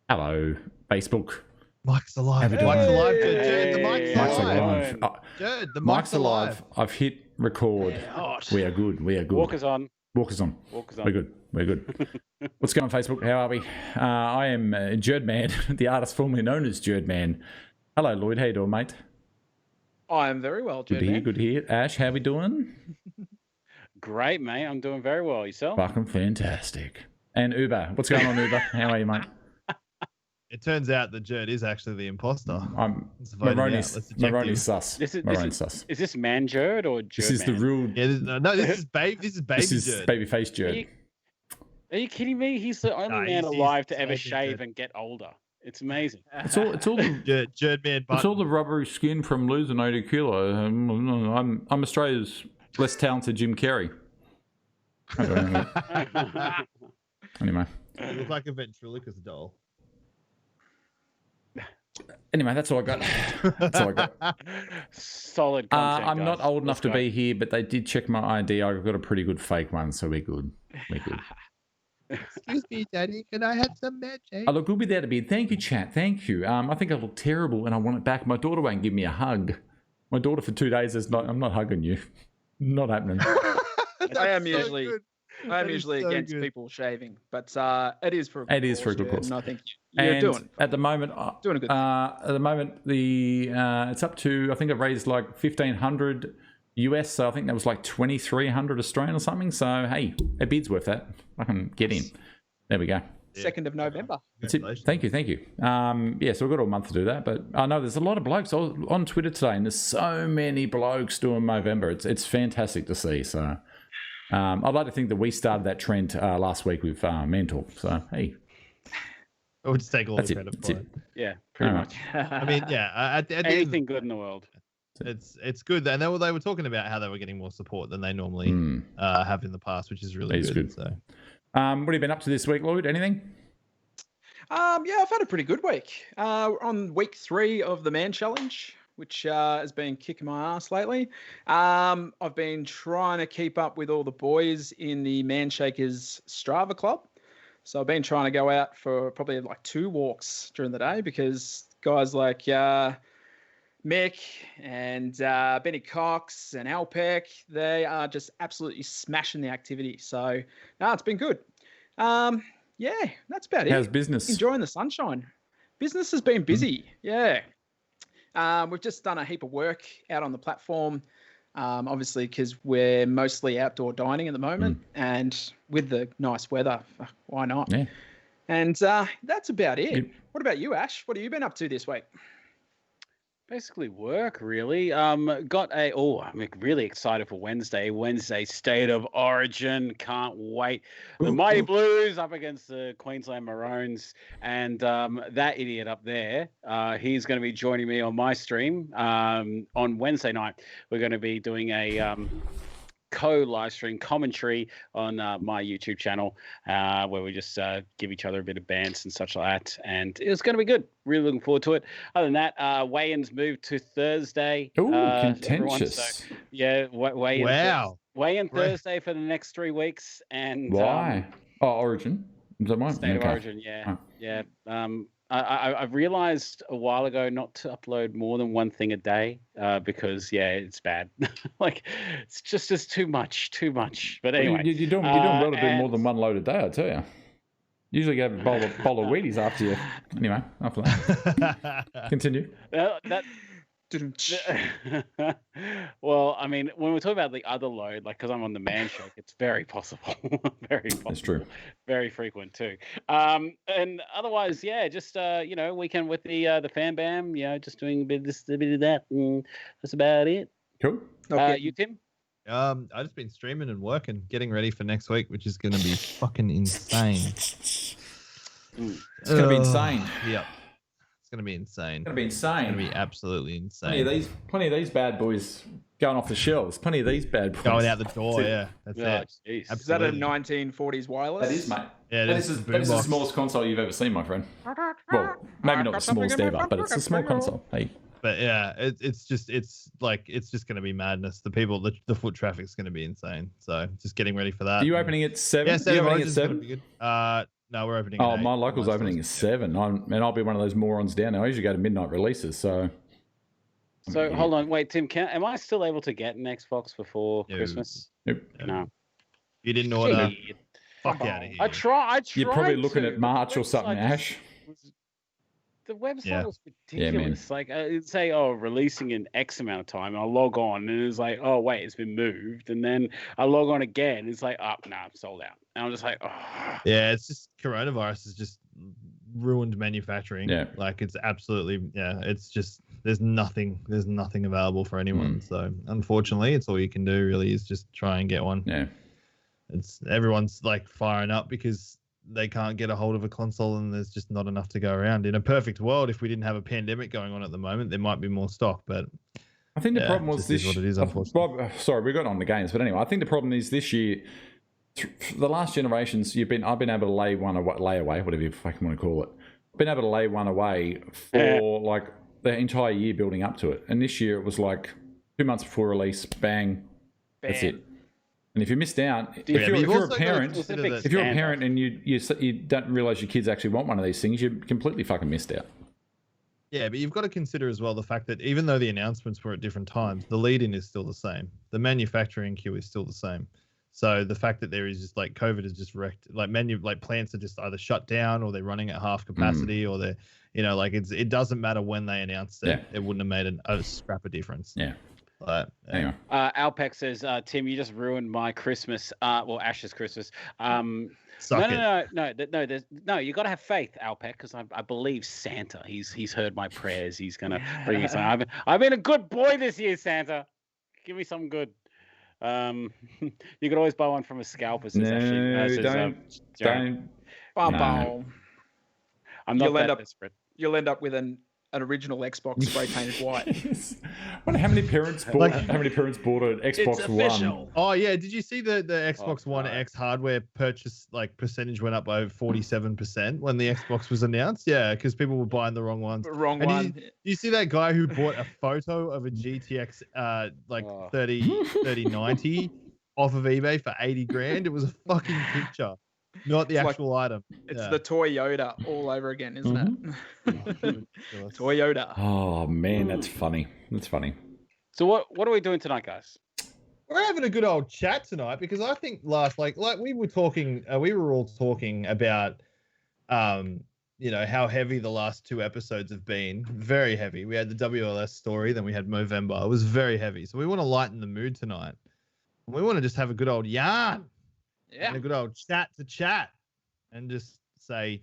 Hello, Facebook. Mike's alive. How we Mike's doing? alive. Jurd, the mic's alive. Jurd, the Mike's alive. I've hit record. We are good. We are good. Walker's on. Walker's on. We're good. We're good. What's going on, Facebook? How are we? I am Jurd Man, the artist formerly known as Jurd Man. Hello, Lloyd. How you doing, mate? I am very well, Good Jurd. to hear. Good to hear. Ash, how we doing? Great, mate. I'm doing very well. Yourself? Fucking fantastic. And Uber. What's going on, Uber? How are you, mate? It turns out that Jurd is actually the imposter. I'm Maroni's sus. Is this man Jurd or Jurd This is man? the real. Yeah, this is baby Jurd. Baby face Jurd. Are you kidding me? He's the only man alive to ever shave and get older. It's amazing. It's all the Jurd man. It's all the rubbery skin from losing 80 kilo. I'm Australia's less talented Jim Carrey. Anyway. You look like a ventriloquist doll. Anyway, that's all I got. That's all I got. Solid content, I'm not guys. old enough to be here, but they did check my ID. I've got a pretty good fake one, so we're good. We're good. Excuse me, Daddy. Can I have some magic? I look good without a beard. Thank you, chat. Thank you. I think I look terrible, and I want it back. My daughter won't give me a hug. My daughter for 2 days is not. I'm not hugging you. Not happening. I am usually against people shaving, but it is for a good cause. And I think you're doing at the moment. Doing a good. At the moment, the it's up to, I think it raised like $1,500 US, so I think that was like 2,300 Australian or something. So hey, a bid's worth that. I can get in. There we go. 2nd of November. That's it. Thank you. Yeah, so we've got a month to do that, but I know there's a lot of blokes on Twitter today, and there's so many blokes doing Movember. It's fantastic to see. So I'd like to think that we started that trend last week with Mental. So hey, I would just take all the credit for it. Yeah, pretty much. I mean, yeah, anything good in the world. It's good, and they were talking about how they were getting more support than they normally have in the past, which is really good. So, what have you been up to this week, Lloyd? Anything? Yeah, I've had a pretty good week. On week 3 of the Man Challenge, which has been kicking my ass lately. I've been trying to keep up with all the boys in the Man Shakers Strava Club. So I've been trying to go out for probably like 2 walks during the day, because guys like Mick and Benny Cox and Alpec, they are just absolutely smashing the activity. So no, it's been good. Yeah, that's about it. How's business? Enjoying the sunshine. Business has been busy. Yeah. We've just done a heap of work out on the platform, obviously because we're mostly outdoor dining at the moment, and with the nice weather, why not? Yeah. And that's about it. What about you, Ash? What have you been up to this week? Basically work, really. I'm really excited for Wednesday. Wednesday State of Origin. Can't wait. The Mighty Blues up against the Queensland Maroons. And that idiot up there, he's going to be joining me on my stream on Wednesday night. We're going to be doing a co-live stream commentary on my YouTube channel where we just give each other a bit of bants and such like that, and it's going to be good. Really looking forward to it. Other than that, weigh-ins moved to Thursday. Contentious. Weigh-in Thursday for the next 3 weeks. And why? Origin. Is that right? State of Origin, yeah. I've realized a while ago not to upload more than one thing a day because it's bad. Like it's just too much. But anyway, you're doing well to do more than one load a day, I tell you. Usually get a bowl of Wheaties after you. Anyway, after that, continue. Well, I mean, when we talk about the other load, like because I'm on the Man Shake, it's very possible. Very possible. That's true. Very frequent too. And otherwise, just weekend with the Fan Bam, just doing a bit of that. That's about it. Cool. Okay. You, Tim? I've just been streaming and working, getting ready for next week, which is going to be fucking insane. It's going to be insane. Yep. It's going to be insane. It's going to be insane. It's going to be absolutely insane. Plenty of these bad boys going off the shelves. Plenty of these bad boys. Going out the door, yeah. That's it. Geez. Is that a 1940s wireless? That is, mate. Yeah, that is the smallest console you've ever seen, my friend. Well, maybe not the smallest ever, but it's a small console. Hey. But yeah, it's just going to be madness. The foot traffic's going to be insane. So just getting ready for that. Are you opening at 7? Yeah, 7 opening at 7? Be good. No, we're opening. Oh, at 8. my local's opening at 7. And I'll be one of those morons down there. I usually go to midnight releases, so. So hold on, wait, Tim. Am I still able to get an Xbox before No. Christmas? Nope. No. You didn't order. Shit. Fuck out of here. I tried. You're probably looking to. at March The or something, website Ash. The website Yeah. was Yeah, ridiculous. Like it'd say, "Oh, releasing in X amount of time," and I log on, and it's like, "Oh, wait, it's been moved." And then I log on again, it's like, "Oh, no, I'm sold out." And I'm just like, "Oh." Yeah, it's just coronavirus has just ruined manufacturing. Yeah. Like it's absolutely it's just there's nothing available for anyone. So unfortunately it's all you can do really is just try and get one. Yeah. It's everyone's like firing up because they can't get a hold of a console and there's just not enough to go around. In a perfect world, if we didn't have a pandemic going on at the moment, there might be more stock, but I think the problem was this. Is what it is, unfortunately. Sorry, we got on the games, but anyway, I think the problem is this year. The last generations, I've been able to lay away, whatever you fucking want to call it. I've been able to lay one away for like the entire year building up to it, and this year it was like 2 months before release, bang. That's it. And if you missed out, if you're a parent and you don't realize your kids actually want one of these things, you completely fucking missed out. Yeah, but you've got to consider as well the fact that even though the announcements were at different times, the lead-in is still the same. The manufacturing queue is still the same. So the fact that there is just like COVID has just wrecked, like plants are just either shut down or they're running at half capacity or they're, like it doesn't matter when they announced it. Yeah. It wouldn't have made a scrap of difference. Yeah. But Anyway. Alpec says, Tim, you just ruined my Christmas. Well, Ash's Christmas. No. You got to have faith, Alpec, because I believe Santa. He's heard my prayers. He's gonna bring me something. I've been a good boy this year, Santa. Give me something good. You could always buy one from a scalper. Don't. I'm not that desperate. You'll end up with an original Xbox spray painted white. I wonder how many parents bought an Xbox One. Oh yeah, did you see the Xbox One X hardware purchase percentage went up by 47% when the Xbox was announced? Yeah, because people were buying the wrong ones. You see that guy who bought a photo of a GTX 3090 off of eBay for 80 grand? It was a fucking picture. Not the actual item. It's the Toyota all over again, isn't it? Toyota. Oh man, that's funny. That's funny. So what are we doing tonight, guys? We're having a good old chat tonight because I think last like we were talking, we were all talking about, how heavy the last 2 episodes have been. Very heavy. We had the WLS story, then we had Movember. It was very heavy. So we want to lighten the mood tonight. We want to just have a good old yarn. Yeah. And a good old chat and just say,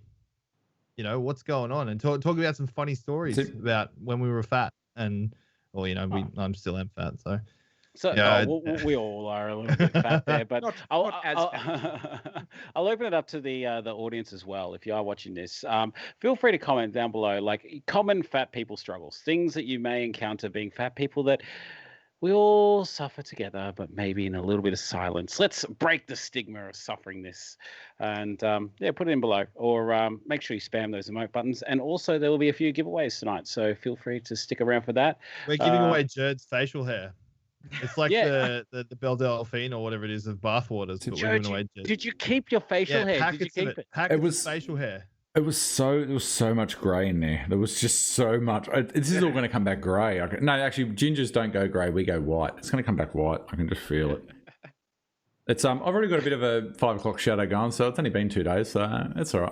what's going on and talk about some funny stories about when we were fat I'm still am fat. We all are a little bit fat there, but I'll open it up to the audience as well. If you are watching this, feel free to comment down below, like common fat people struggles, things that you may encounter being fat people that we all suffer together, but maybe in a little bit of silence. Let's break the stigma of suffering this. And put it in below. Or make sure you spam those emote buttons. And also, there will be a few giveaways tonight. So feel free to stick around for that. We're giving away Jurd's facial hair. It's like the Belle Delphine or whatever it is of bathwaters. But we're giving away Jurd. Did you keep your facial hair? Did you keep it? It was facial hair. There was so much grey in there. There was just so much. This is all going to come back grey. No, actually, gingers don't go grey. We go white. It's going to come back white. I can just feel it. It's I've already got a bit of a 5 o'clock shadow going, so it's only been 2 days, so it's all right.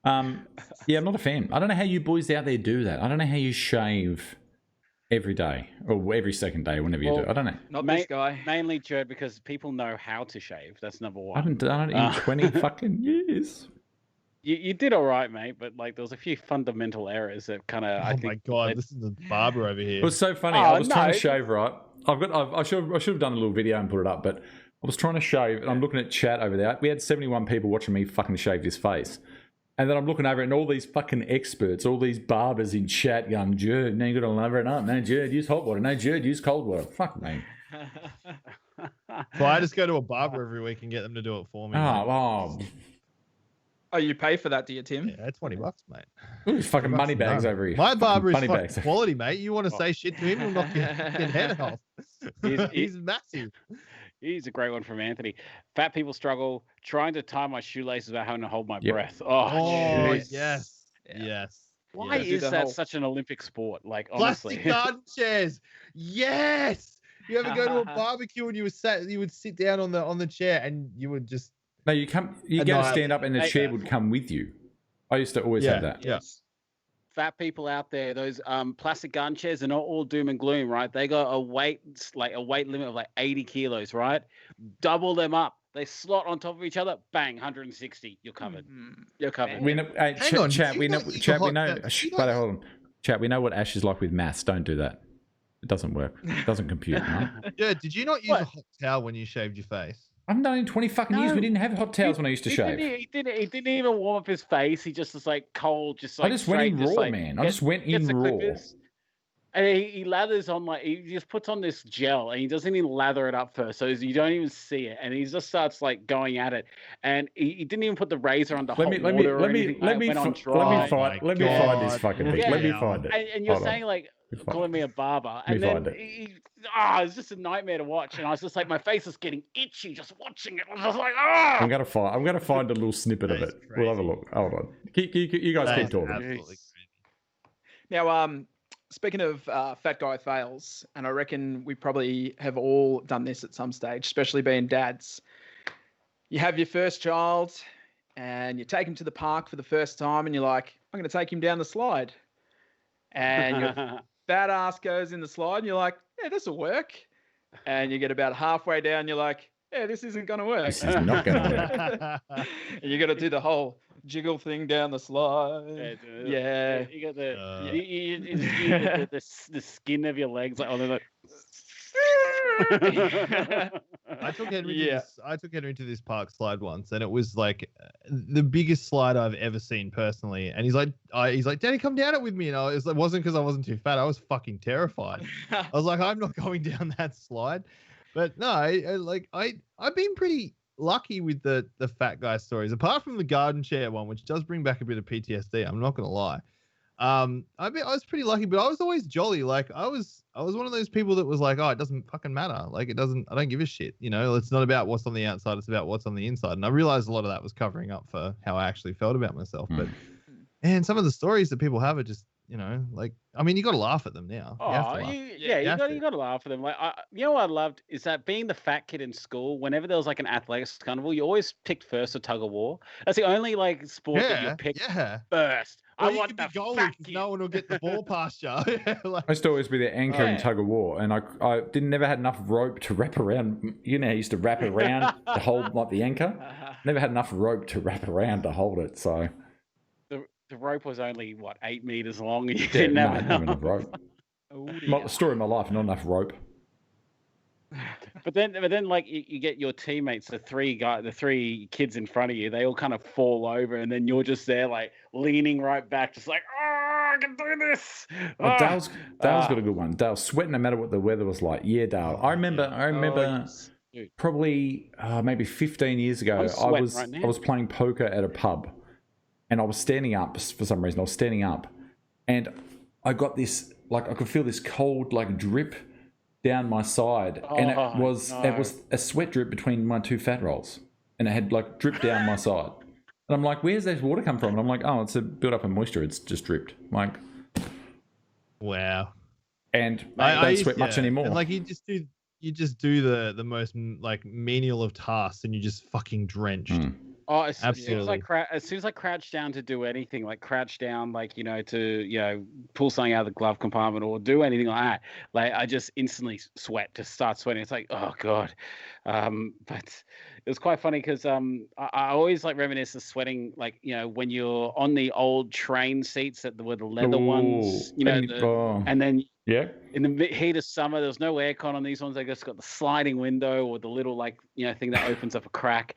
I'm not a fan. I don't know how you boys out there do that. I don't know how you shave every day or every second day, whenever you do it. I don't know. Not this guy. Mainly, Jurd, because people know how to shave. That's number one. I haven't done it in 20 fucking years. You did all right, mate, but there was a few fundamental errors that kind of. Oh my god, this is the barber over here. It was so funny. I was trying to shave right. I should have done a little video and put it up, but I was trying to shave and I'm looking at chat over there. We had 71 people watching me fucking shave his face, and then I'm looking over and all these fucking experts, all these barbers in chat going, "Jurd, no, you got to lever it up. No, Jurd, use hot water. No, Jurd, use cold water." Fuck me. So I just go to a barber every week and get them to do it for me. Oh, you pay for that, do you, Tim? Yeah, $20, mate. Ooh, fucking money bags over here. My barber is fucking quality, mate. You want to say shit to him, he'll knock your head off. He's massive. He's a great one from Anthony. Fat people struggle trying to tie my shoelaces without having to hold my Yep. breath. Oh, jeez. yes. Yeah. Yes. Why yes. do is the that whole- such an Olympic sport? Like, honestly. Plastic garden chairs? Yes. You ever go to a barbecue and you would sit down on the chair and you would just No, you go to stand up and the chair would come with you. I used to always have that. Yeah. Fat people out there, those plastic garden chairs are not all doom and gloom, right? They got a weight limit of like 80 kilos, right? Double them up. They slot on top of each other. Bang, 160. You're covered. You're covered. We know, hey, Hang on, chat. do We you know. not use a Chat. We hot know. towel? Shh, You wait, don't- hold on. Chat. We know what Ash is like with maths. Don't do that. It doesn't work. It doesn't compute. Right? Yeah, did you not use a hot towel when you shaved your face? I've known in 20 fucking years No. we didn't have hot towels when I used to shave. He didn't even warm up his face. He just was like cold, just like I just went in straight, raw, like, man. I just went in gets the raw. clippers. And he lathers on he just puts on this gel and he doesn't even lather it up first, so you don't even see it. And he just starts like going at it, and he didn't even put the razor under hot water or anything. Let me find this fucking thing. Yeah. Let me find it. And you're Hold on. saying like Let me find calling it. me a barber, and Let me then find it's just a nightmare to watch. And I was just like, my face is getting itchy just watching it. I was just like, I'm gonna find a little snippet of That is it. We'll have a look. Hold on. You guys That keep is talking. absolutely crazy. Now, speaking of fat guy fails, and I reckon we probably have all done this at some stage, especially being dads. You have your first child, and you take him to the park for the first time, and you're like, I'm going to take him down the slide. And your fat ass goes in the slide, and you're like, yeah, this will work. And you get about halfway down, you're like, yeah, this isn't going to work. This is not gonna And you got to do the whole jiggle thing down the slide. Yeah. You got the skin of your legs like, they're like. I took Henry to this park slide once, and it was like the biggest slide I've ever seen personally. And he's like, Daddy, come down it with me. And it wasn't because I wasn't too fat. I was fucking terrified. I was like, I'm not going down that slide. But no, I've been pretty lucky with the fat guy stories, apart from the garden chair one, which does bring back a bit of PTSD. I'm not gonna lie. I was pretty lucky, but I was always jolly. Like I was one of those people that was like, oh, it doesn't fucking matter. Like I don't give a shit. You know, it's not about what's on the outside. It's about what's on the inside. And I realized a lot of that was covering up for how I actually felt about myself. But man, some of the stories that people have are just, you know, like, I mean, you got to laugh at them now. You have to laugh. You got to laugh at them. Like, you know what I loved is that being the fat kid in school, whenever there was like an athletics carnival, you always picked first for tug of war. That's the only like sport that you picked first. Or I you want could the be goalie fat 'cause kid. no one will get the ball past you. Like, I used to always be the anchor in tug of war, and I never had enough rope to wrap around. You know, I used to wrap around to hold like the anchor. Never had enough rope to wrap around to hold it. So the rope was only 8 meters long, and you didn't have enough rope. Story of my life, not enough rope. But then, like you get your teammates, the three kids in front of you, they all kind of fall over, and then you're just there, like leaning right back, just like, oh, I can do this. Oh, Dale's got a good one. Dale's sweating no matter what the weather was like. Yeah, Dale. I remember probably maybe 15 years ago, I was playing poker at a pub, and I was standing up for some reason. I was standing up, and I got this, like, I could feel this cold, like, drip down my side, and it was a sweat drip between my two fat rolls, and it had like dripped down my side. And I'm like, where's this water come from? And I'm like, oh, it's a build up of moisture. It's just dripped. I'm like, wow. And I don't sweat much anymore. And like you just do the most like menial of tasks, and you just fucking drenched. Oh, as soon Absolutely. as I crouch down to do anything, like crouch down, like, to pull something out of the glove compartment or do anything like that, like I just instantly just start sweating. It's like, oh god. But it was quite funny because I always like reminisce of sweating, like, when you're on the old train seats that were the leather ones, and then in the heat of summer, there's no aircon on these ones. They just got the sliding window or the little thing that opens up a crack.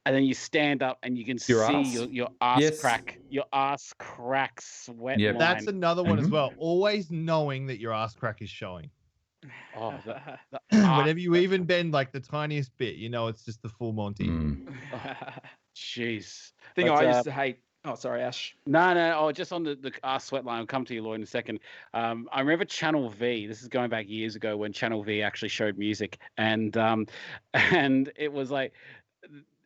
And then you stand up and you can see your ass crack. Your ass crack sweat line. That's another one as well. Always knowing that your ass crack is showing. Oh, whenever you even bend like the tiniest bit, it's just the full Monty. Jeez. Thing I used to hate Oh, sorry, Ash. No. Oh, just on the sweat line. I'll come to you, Lloyd, in a second. I remember Channel V. This is going back years ago when Channel V actually showed music, and it was like.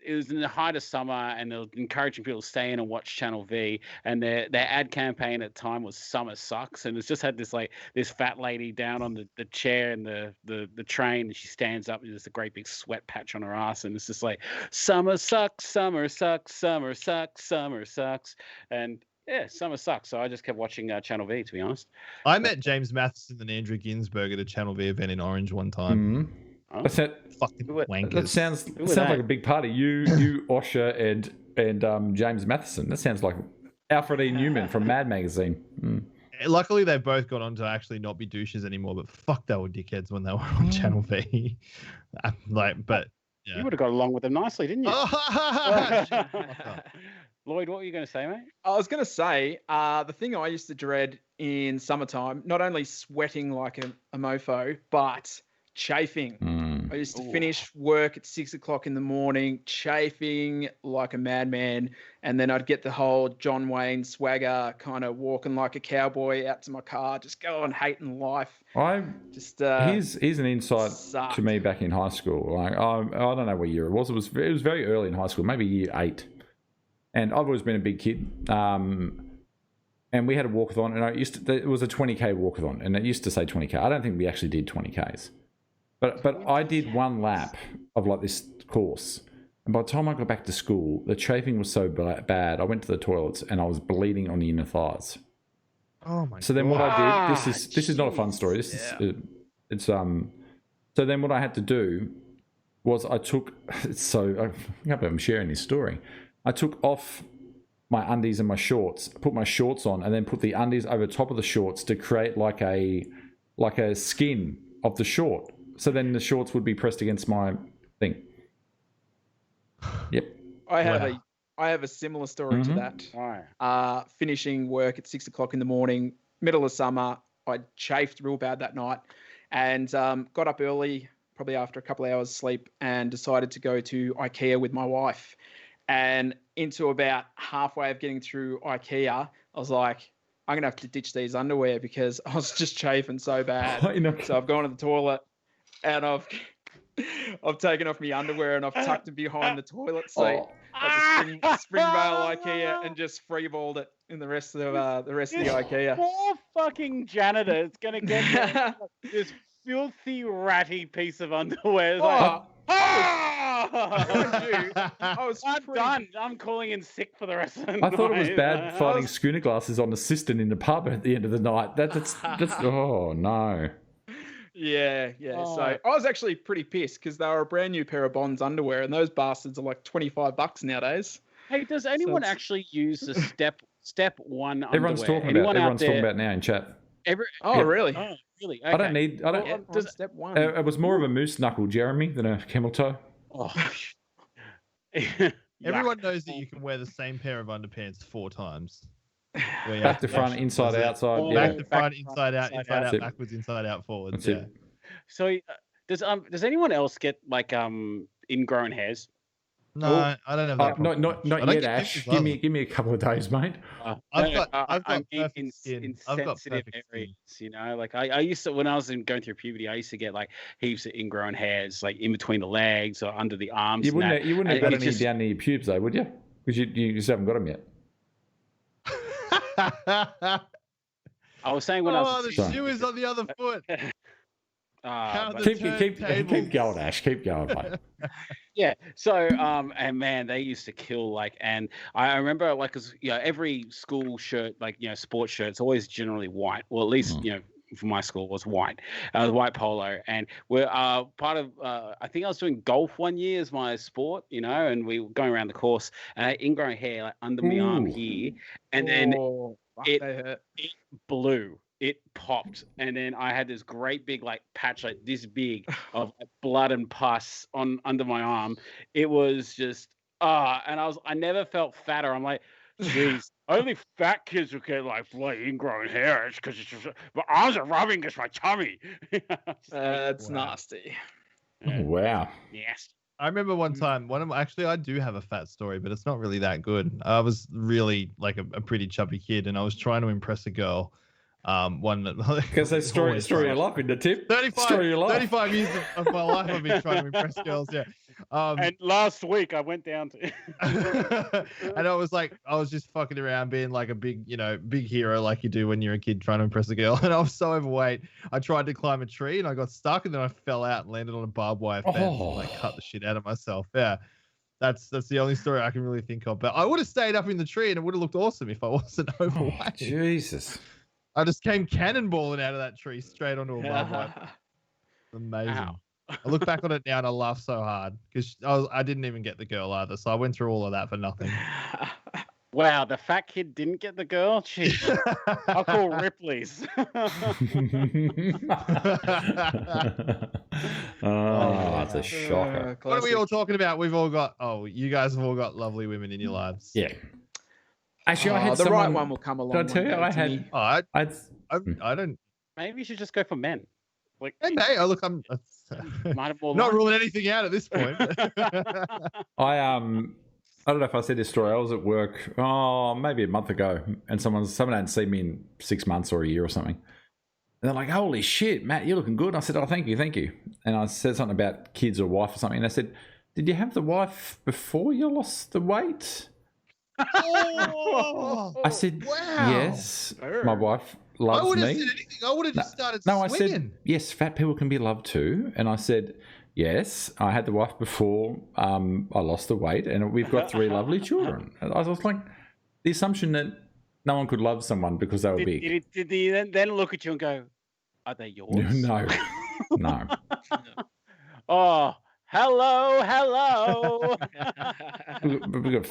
It was in the height of summer, and they were encouraging people to stay in and watch Channel V. And their ad campaign at the time was "Summer Sucks," and it's just had this fat lady down on the chair in the train, and she stands up, and there's a great big sweat patch on her ass, and it's just like "Summer sucks, summer sucks, summer sucks, summer sucks," and yeah, summer sucks. So I just kept watching Channel V, to be honest. I met James Matheson and Andrew Ginsberg at a Channel V event in Orange one time. That's it. Fucking wankers. That sounds like a big party. You, Osher, and James Matheson. That sounds like Alfred E. Newman from Mad Magazine. Luckily, they've both gone on to actually not be douches anymore. But fuck, they were dickheads when they were on Channel V. But yeah. You would have got along with them nicely, didn't you? Lloyd, what were you going to say, mate? I was going to say the thing I used to dread in summertime, not only sweating like a mofo, but chafing. I used to finish work at 6 o'clock in the morning, chafing like a madman, and then I'd get the whole John Wayne swagger, kind of walking like a cowboy out to my car, just going hating life. Here's an insight to me back in high school. Like I don't know what year it was. It was very early in high school, maybe year 8, and I've always been a big kid. And we had a walkathon, and it was a 20k walkathon, and it used to say 20k. I don't think we actually did 20ks. But I did one lap of like this course, and by the time I got back to school, the chafing was so bad. I went to the toilets and I was bleeding on the inner thighs. Oh my! So then what I did, this is not a fun story. So then what I had to do was I can't believe I'm sharing this story. I took off my undies and my shorts, put my shorts on, and then put the undies over top of the shorts to create like a skin of the short. So then the shorts would be pressed against my thing. Yep. I have a similar story to that. Right. Finishing work at 6 o'clock in the morning, middle of summer. I chafed real bad that night, and got up early, probably after a couple of hours sleep, and decided to go to IKEA with my wife. And into about halfway of getting through IKEA, I was like, I'm gonna have to ditch these underwear because I was just chafing so bad. So I've gone to the toilet. And I've taken off my underwear and I've tucked it behind the toilet seat at the Springvale IKEA and just freeballed it in the rest of the IKEA. Poor fucking janitor. It's gonna get this filthy, ratty piece of underwear. I'm done. I'm calling in sick for the rest of the night. I thought it was bad finding schooner glasses on the cistern in the pub at the end of the night. That's oh no. Yeah. So I was actually pretty pissed because they were a brand new pair of Bonds underwear, and those bastards are like $25 nowadays. Hey, does anyone actually use the step one underwear? Everyone's talking about it now in chat. Really? Oh, really? Okay. I don't. Step one. It was more of a moose knuckle, Jeremy, than a camel toe. Oh. Everyone knows that you can wear the same pair of underpants 4 times. Back to front, inside, outside. Back to front, inside out, backwards, inside out, forwards. That's it. So does anyone else get like ingrown hairs? No, I don't have that. Not yet, Ash. Give me a couple of days, mate. I've got perfect skin. Insensitive areas, you know. Like I used to, when I was going through puberty, I used to get like heaps of ingrown hairs, like in between the legs or under the arms. You wouldn't have got any down near your pubes, though, would you? Because you just haven't got them yet. I was saying when I was the shoe is on the other foot. Keep going, Ash. Keep going, mate. Yeah. So, and man, they used to kill and I remember cause every school shirt, sports shirt, it's always generally white. Well, at least, for my school was white, white polo. And we're part of, I think I was doing golf one year as my sport, and we were going around the course and I had ingrown hair under my arm here. And then it blew. It popped, and then I had this great big patch this big of blood and pus under my arm. It was just and I never felt fatter. I'm like, geez, only fat kids will get ingrown hair because it's just my arms are rubbing against my tummy. That's nasty. Oh, wow. Yes. I remember one time, actually, I do have a fat story, but it's not really that good. I was really like a pretty chubby kid, and I was trying to impress a girl. Because they story your life in the tip. 35 years of my life I've been trying to impress girls. Yeah. And last week I went down to and I was just fucking around being like a big hero like you do when you're a kid trying to impress a girl. And I was so overweight. I tried to climb a tree and I got stuck, and then I fell out and landed on a barbed wire fence and I cut the shit out of myself. Yeah. That's the only story I can really think of. But I would have stayed up in the tree and it would have looked awesome if I wasn't overweight. Oh, Jesus. I just came cannonballing out of that tree straight onto a barbed wire. Amazing. Ow. I look back on it now and I laugh so hard because I didn't even get the girl either. So I went through all of that for nothing. Wow, the fat kid didn't get the girl? Jeez. I'll call Ripley's. That's a shocker. What are we all talking about? You guys have all got lovely women in your lives. Yeah. Actually, I had the right one will come along. Did I tell you I had? I don't. Maybe you should just go for men. Like, I'm might have more not luck. ruling anything out at this point. I don't know if I said this story. I was at work, maybe a month ago, and someone hadn't seen me in 6 months or a year or something. And they're like, "Holy shit, Matt, you're looking good." And I said, "Oh, thank you." And I said something about kids or wife or something. And I said, "Did you have the wife before you lost the weight?" I said, wow. "Yes, my wife loves me." I would have said anything. I would have just started swinging. I said, "Yes, fat people can be loved too." And I said, "Yes, I had the wife before I lost the weight, and we've got 3 lovely children." And I was like, the assumption that no one could love someone because they were big. Did he then look at you and go, "Are they yours?" No. Oh. Hello. we got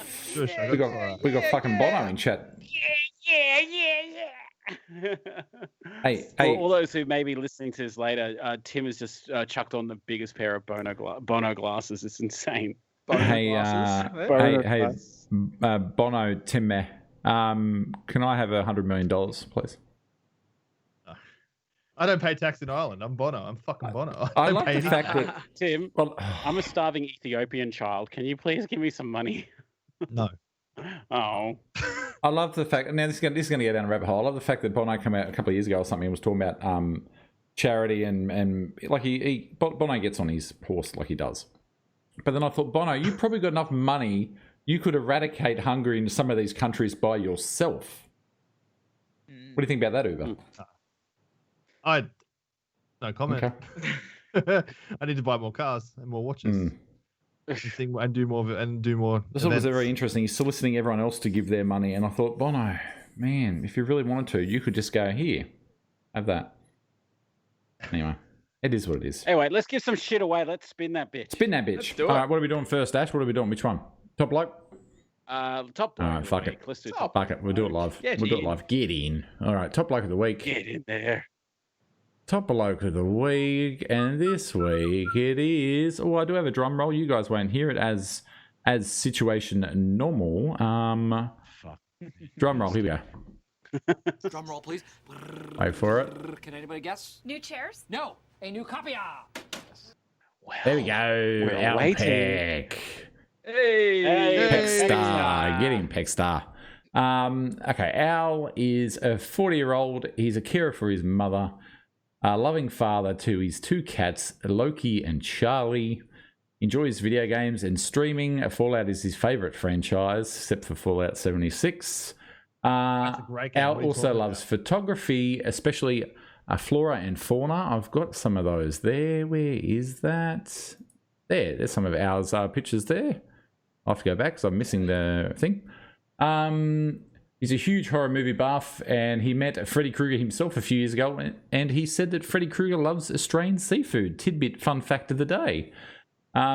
fucking Bono in chat. Yeah. Hey. All those who may be listening to this later, Tim has just chucked on the biggest pair of Bono glasses. It's insane. Bono Tim, can I have $100 million, please? I don't pay tax in Ireland. I'm Bono. I'm fucking Bono. I like the fact that Tim, I'm a starving Ethiopian child. Can you please give me some money? No. Oh. I love the fact. Now this is going to go down a rabbit hole. I love the fact that Bono came out a couple of years ago or something and was talking about charity and like Bono gets on his horse like he does. But then I thought, Bono, you probably got enough money. You could eradicate hunger in some of these countries by yourself. What do you think about that, Uber? No comment. Okay. I need to buy more cars and more watches. And do more of it and do more. This was very interesting. He's soliciting everyone else to give their money, and I thought, Bono, man, if you really wanted to, you could just go here, have that. Anyway, it is what it is. Anyway, let's give some shit away. Let's spin that bitch. Let's do it. All right, what are we doing first, Ash? What are we doing? Which one? Top bloke? Top bloke. All right, fuck it. Let's do top. Fuck it. We'll do it live. Do it live. Get in. All right, top bloke of the week. Get in there. Top bloke of the week, and this week it is. Oh, I do have a drum roll. You guys won't hear it as situation normal. Fuck. Drum roll. Here we go. Drum roll, please. Wait for it. Can anybody guess? New chairs? No, a new copy. Well, there we go. Al Peck. Hey. Peck Star. Get him, Peck Star. Okay, Al is a 40-year-old. He's a carer for his mother. A loving father to his 2 cats, Loki and Charlie. Enjoys video games and streaming. Fallout is his favorite franchise, except for Fallout 76. That's a great game. Al also loves photography, especially flora and fauna. I've got some of those there. Where is that? There's some of Al's pictures there. I'll have to go back because I'm missing the thing. He's a huge horror movie buff, and he met Freddy Krueger himself a few years ago, and he said that Freddy Krueger loves Australian seafood. Tidbit fun fact of the day.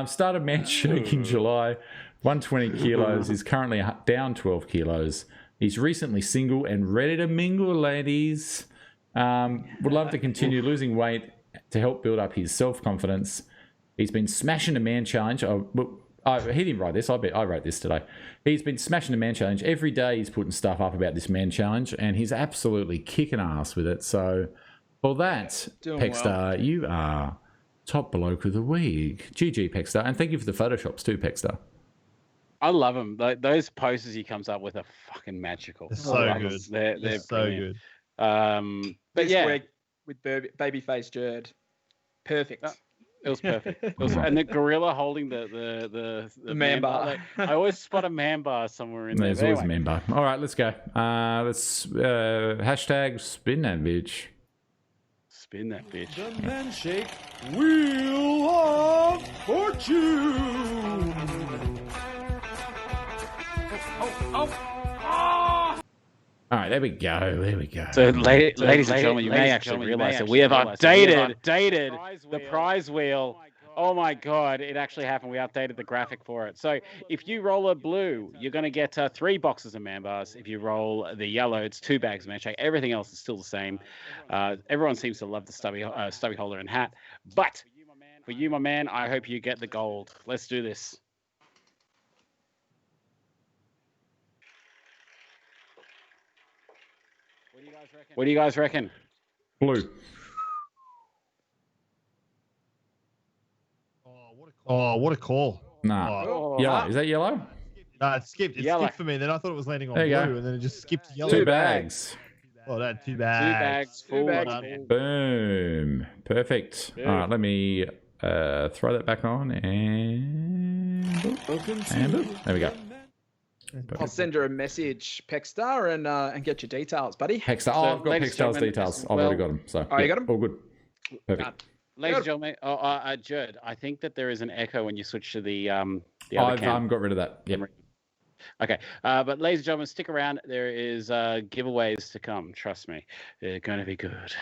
Started man-shake in July, 120 kilos, is currently down 12 kilos. He's recently single and ready to mingle, ladies. Would love to continue losing weight to help build up his self-confidence. He's been smashing a man challenge. He didn't write this. I wrote this today. He's been smashing the man challenge. Every day he's putting stuff up about this man challenge, and he's absolutely kicking ass with it. So for that, Peckstar, you are Top bloke of the week. GG, Pexter. And thank you for the photoshops too, Pexter. I love him. Those posters he comes up with are fucking magical. They're so I love good. them. They're so brilliant. good. But This yeah, week with babyface Jurd. Perfect. it was perfect. And the gorilla holding the man bar. Like, I always spot a man bar somewhere in there. There's But always a anyway. man bar. All right, let's go. Let's hashtag spin that bitch. Spin that bitch. The handshake wheel of fortune. All right, there we go. There we go. So, ladies and gentlemen, you may actually realize that we have updated the prize wheel. Oh my God, it actually happened. We updated the graphic for it. So if you roll a blue, you're going to get 3 boxes of man bars. If you roll the yellow, it's 2 bags of handshake. Everything else is still the same. Everyone seems to love the stubby holder and hat. But for you, my man, I hope you get the gold. Let's do this. What do you guys reckon? Blue. Oh, what a call. Nah. Oh. Yellow. Is that yellow? No, it skipped. It Yellow. skipped for me. Then I thought it was landing on There blue, you go. and then it just skipped to yellow. 2 bags. Oh, that 2 2 bags. bags full. Boom. Perfect. Yeah. All right, let me throw that back on and boop. There we go. I'll send her a message, Pexstar, and get your details, buddy. Hexstar. So, Oh, I've got ladies and Hexstar's gentlemen, details. I've well- already got them. So, Oh, you got 'em? All good. Perfect. Ladies and gentlemen, Jurd, I think that there is an echo when you switch to the other I've cam. got rid of that. Yep. Okay, but ladies and gentlemen, stick around. There is giveaways to come. Trust me, they're going to be good.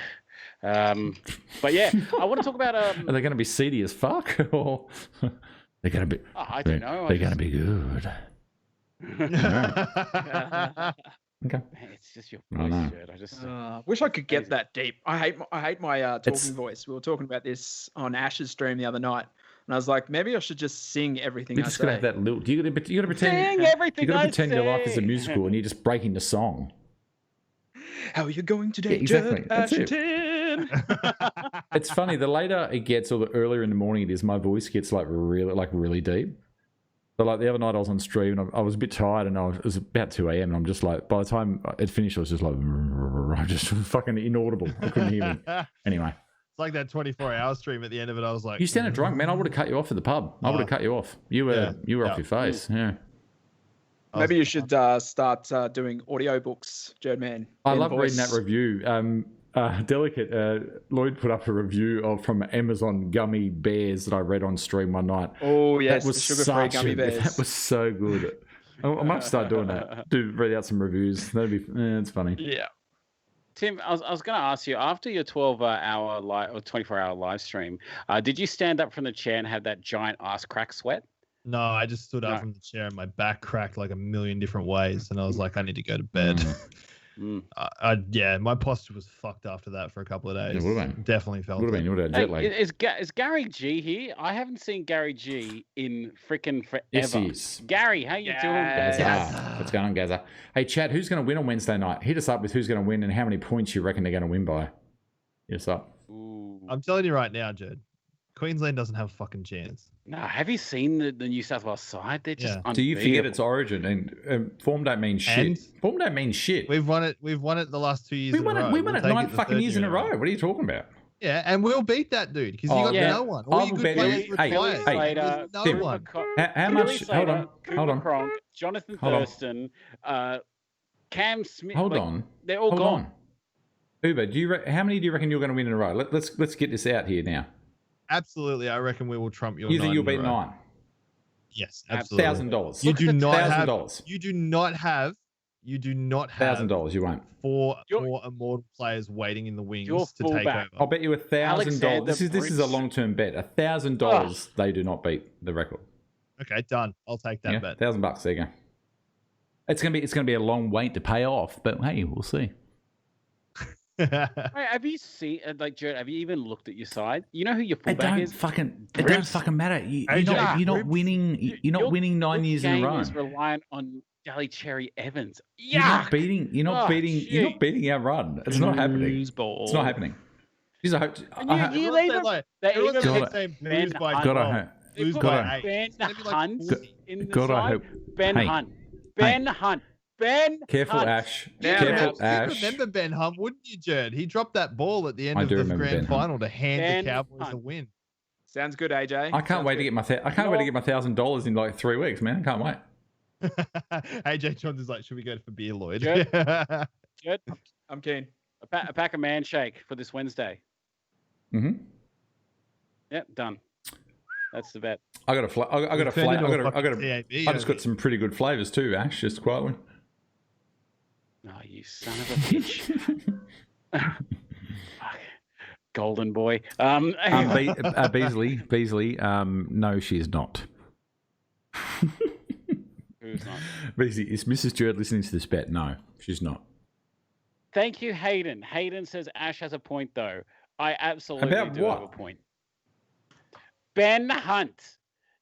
But yeah, I want to talk about. Are they going to be seedy as fuck? Or they're going to be. I don't know. They're going to be good. Okay. Man, it's just your I know. voice, Jurd. I just. Wish I could get that deep. I hate my talking voice. We were talking about this on Ash's stream the other night, and I was like, maybe I should just sing everything You're I just going to say. have that little. You got to pretend. Sing everything You got I to pretend your life is a say. musical and you're just breaking the song. How are you going today, Yeah, exactly. Jurd That's it. Ashton? It's funny. The later it gets, or the earlier in the morning it is, my voice gets really deep. So like the other night I was on stream and I was a bit tired and it was about 2 a.m. and I'm just like, by the time it finished, I was just like, I'm just fucking inaudible. I couldn't hear me. Anyway. It's like that 24-hour stream at the end of it. I was like, You sounded drunk, man. I would have cut you off at the pub. I would have cut you off. You were off your face. Yeah. Maybe you should start doing audiobooks, Jurd man. I in love voice. reading that review. Delicate Lloyd put up a review from Amazon gummy bears that I read on stream one night. Oh yes, that was the sugar-free such gummy bears. That was so good. I might start doing that. Read out some reviews. That'd be. It's funny. Yeah. Tim, I was going to ask you, after your 12-hour or 24-hour live stream, did you stand up from the chair and have that giant ass crack sweat? No, I just stood up No. from the chair and my back cracked like a million different ways, and I was like, I need to go to bed. Yeah, my posture was fucked after that for a couple of days. It would've been. Definitely felt Would have it. been. You would have Hey, jet lag. is Gary G here? I haven't seen Gary G in freaking forever. Yes, he is. Gary, how you doing? Gaza. What's going on, Gaza? Hey, Chad, who's going to win on Wednesday night? Hit us up with who's going to win and how many points you reckon they're going to win by. Hit us up. Ooh. I'm telling you right now, Jed, Queensland doesn't have a fucking chance. No, have you seen the New South Wales side? They're just Yeah. Do you forget unbeatable. its origin? And form don't mean shit. And? Form don't mean shit. We've won it the last 2 years We in won a it. row. We won We'll it take 9 the fucking third years in a row. What are you talking about? Yeah, and we'll beat that dude because you Oh, got yeah. no one. All I your will good bet players you- hey, retired. hey, There's no Tim. one. How much? Hold on. Cooper Hold on. Cronk, Jonathan Hold on. Thurston, Cam Smith. Hold like, on. They're all Hold gone. on. Uber, how many do you reckon you're going to win in a row? Let's get this out here now. Absolutely, I reckon we will trump your. You think 9 you'll in a beat row. 9? Yes, absolutely. $1,000. You Look do at the not have. $1,000. You do not have. You do not have $1,000. You won't. four You're- immortal players waiting in the wings You're to take fullback. I'll over. bet you $1,000. Alexander This is a Brits. long-term bet. $1,000 they do not beat the record. Okay, done. I'll take that Yeah, bet. $1,000. There you go. It's gonna be a long wait to pay off, but hey, we'll see. Wait, have you seen, Jared, have you even looked at your side? You know who your It fullback don't is? fucking. It don't Brits. fucking matter. You're AJ, not Brits. winning. You're not Your- winning 9 your years in a game row. is reliant on Daly Cherry Evans. You're not Yuck! beating. You're not Oh, beating. You're gee. not beating our run. It's not happening. Ball. It's not happening. Jeez, I hope. And I, you Everyone leave said, him. like, They everyone even said God, saying Ben lose by Hunt. God, I 12. hope. They Lose put God, by I- 8. Ben Maybe like Hunt 40. in the God, I side. hope. Ben Hey, Hunt. Ben Hunt. Ben careful, Hunt. Ash. Now, Careful, You Ash. remember Ben Hunt, wouldn't you, Jurd? He dropped that ball at the end I of do the remember Ben grand Hunt. final to hand Ben the Cowboys a Hunt. win. Sounds good, AJ. I can't Sounds wait to good. get my. I can't wait to get my $1,000 in like 3 weeks, man. I can't wait. AJ Johns is like, should we go for beer, Lloyd? Jurd? Yeah. Jurd, I'm keen. a pack of man shake for this Wednesday. Mm-hmm. Yep, done. That's the bet. I got a fla- I got a Turned into flavor. a I got fucking a. TAB I just over got some pretty good flavors too, Ash. Just quietly. Oh, you son of a bitch. Fuck. Golden boy. Beasley. No, she is not. Who's not? Beasley, is Mrs. Jurd listening to this bet? No, she's not. Thank you, Hayden. Hayden says Ash has a point, though. I absolutely About do what? have a point. Ben Hunt.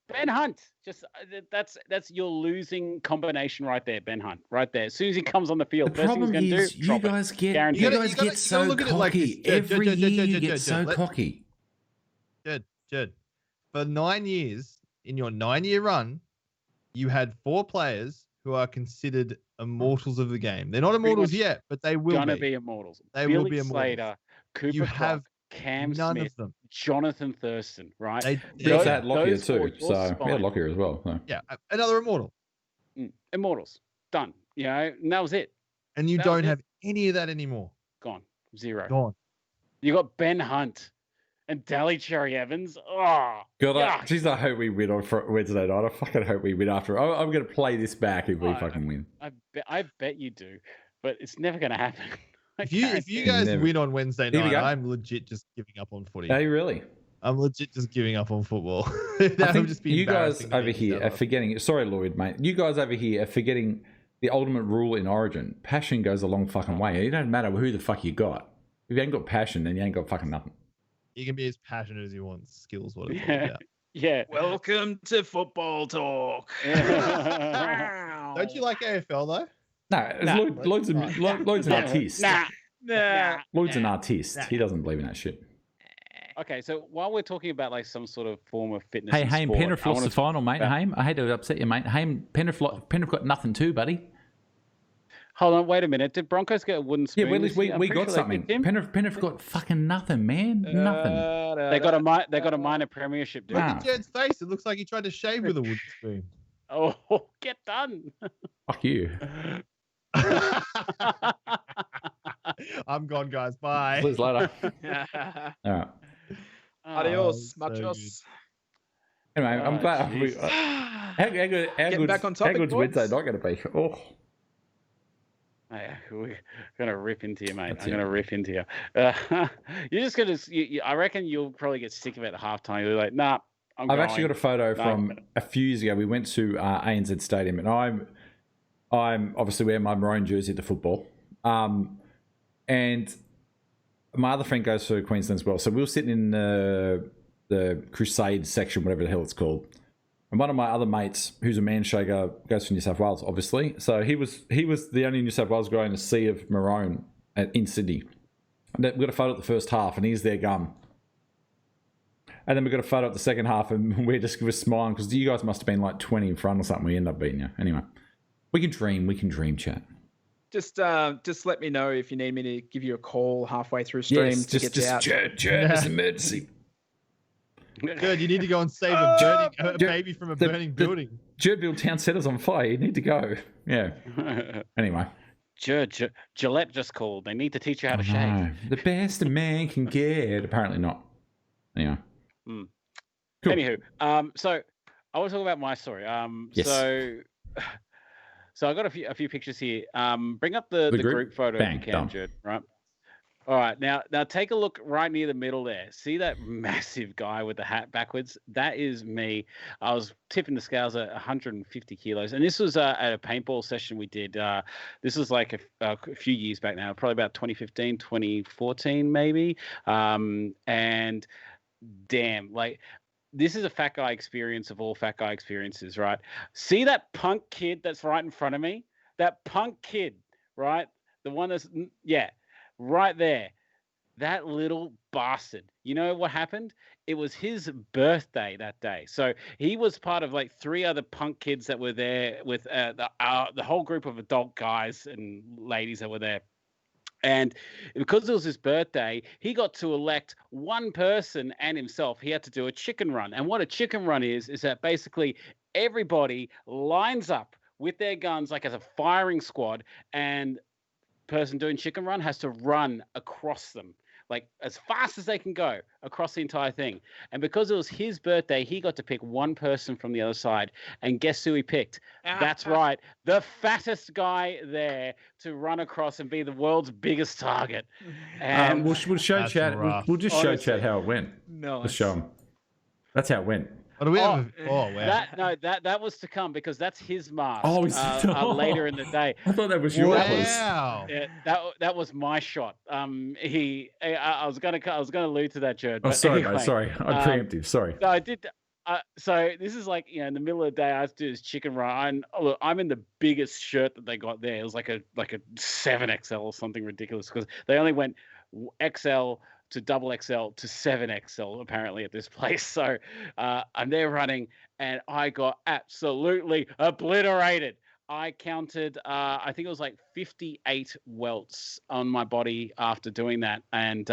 Ben Hunt. Just that's your losing combination right there, Ben Hunt. Right there. As soon as he comes on the field, The first thing he's problem going to is do, you drop guys it. get Guaranteed. you You guys gotta get so look at it like cocky. this. Every Jurd, year you Jurd, get Jurd, so Jurd. cocky. Jurd, for 9 years, in your 9-year run, you had 4 players who are considered immortals of the game. They're not immortals much yet, but they will Gonna be. be immortals. They Billy will be immortals. Slater, Cooper You Clark, have Cam none Smith, of them. Jonathan Thurston, right? We also Yeah. had Lockyer those four, too, your so we had spine. Lockyer as well. So. Yeah, another immortal. Immortals. Done. You know, and that was it. And you That was don't it. have any of that anymore. Gone. Zero. Gone. You got Ben Hunt and Dally Cherry Evans. Oh, God, yuck. geez, I hope we win on Wednesday night. I fucking hope we win after. I'm going to play this back if we Oh, fucking win. I bet you do, but it's never going to happen. If you it. guys Never. win on Wednesday Here we night, go. I'm legit just giving up on footy. Hey, really? I'm legit just giving up on football. I That would think just be you guys embarrassing over against here each are other. forgetting. Sorry, Lloyd, mate. You guys over here are forgetting the ultimate rule in Origin. Passion goes a long fucking way. It don't matter who the fuck you got. If you ain't got passion, then you ain't got fucking nothing. You can be as passionate as you want. Skills, what it's all Yeah. about. Yeah. Welcome to football talk. Yeah. Don't you like AFL though? No, it's Nah. Lloyd's an artiste. Nah. Lloyd's an artiste. He doesn't believe in that shit. Okay, so while we're talking about like some sort of form of fitness, Hey, and Haim, sport, Penrith I lost wanna the final, mate. about- Haim, I hate to upset you, mate. Haim, Penrith got nothing too, buddy. Hold on, wait a minute. Did Broncos get a wooden spoon? Yeah, this year? I'm we pretty got sure they something. did, Tim. Penrith got fucking nothing, man. Nothing. They got a minor premiership, dude. Look Nah. at Jed's face. It looks like he tried to shave with a wooden spoon. Oh, get done. Fuck you. I'm gone, guys. Bye. Please later. All right. Adios, Oh, so machos. Anyway, I'm Oh, glad. jeez. How Getting back on topic, How good's boys? Wednesday not going to be? Oh, Yeah, we're gonna rip into you, mate. That's I'm it. gonna rip into you. You're just gonna. I reckon you'll probably get sick of it at halftime. You're like, nah. I'm I've actually got a photo No. from a few years ago. We went to ANZ Stadium, and I'm obviously wearing my maroon jersey at the football. And my other friend goes to Queensland as well. So we were sitting in the Crusade section, whatever the hell it's called. And one of my other mates, who's a man shaker, goes to New South Wales, obviously. So he was the only New South Wales guy in a sea of maroon in Sydney. And we got a photo at the first half, and he's their gum. And then we got a photo at the second half, and we're smiling because you guys must have been like 20 in front or something. We end up beating you. Anyway, we can dream, chat. Just let me know if you need me to give you a call halfway through stream Yes, to get you out. Jurd, it's an emergency. Good. You need to go and save a Jurd, baby from a burning building. Jurdville Town Centre's on fire. You need to go. Yeah. Anyway. Gillette just called. They need to teach you how to shave. No, the best a man can get. Apparently not. Anyway. Mm. Cool. Anywho, so I want to talk about my story. Yes. So I got a few pictures here. Bring up the group photo Bang, if you done. can, Jurd. Right. All right. Now take a look right near the middle there. See that massive guy with the hat backwards? That is me. I was tipping the scales at 150 kilos, and this was at a paintball session we did. This was like a few years back now, probably about 2015, 2014 maybe. And damn, like. This is a fat guy experience of all fat guy experiences, right? See that punk kid that's right in front of me? That punk kid, right? The one that's, yeah, right there. that little bastard. You know what happened? It was his birthday that day. So he was part of like 3 other punk kids that were there with the whole group of adult guys and ladies that were there. And because it was his birthday, he got to elect one person and himself. He had to do a chicken run. And what a chicken run is that basically everybody lines up with their guns like as a firing squad, and person doing chicken run has to run across them like as fast as they can go across the entire thing. And because it was his birthday, he got to pick one person from the other side. And guess who he picked? That's right, the fattest guy there to run across and be the world's biggest target. And we'll show chat. We'll just show chat how it went. No, Let's show them. That's how it went. What do we have? Oh, wow. That was to come because that's his mask. Oh, later in the day. I thought that was yours. Wow. Yeah, that was my shot. I was gonna allude to that, Jurd. Oh, sorry, anyway, mate. Sorry, I preemptive. Sorry. So I did. So this is like, in the middle of the day, I have to do this chicken run. I'm in the biggest shirt that they got there. It was like a 7XL or something ridiculous because they only went XL to double XL to 7XL apparently at this place. So I'm there running and I got absolutely obliterated. I counted, I think it was like 58 welts on my body after doing that. And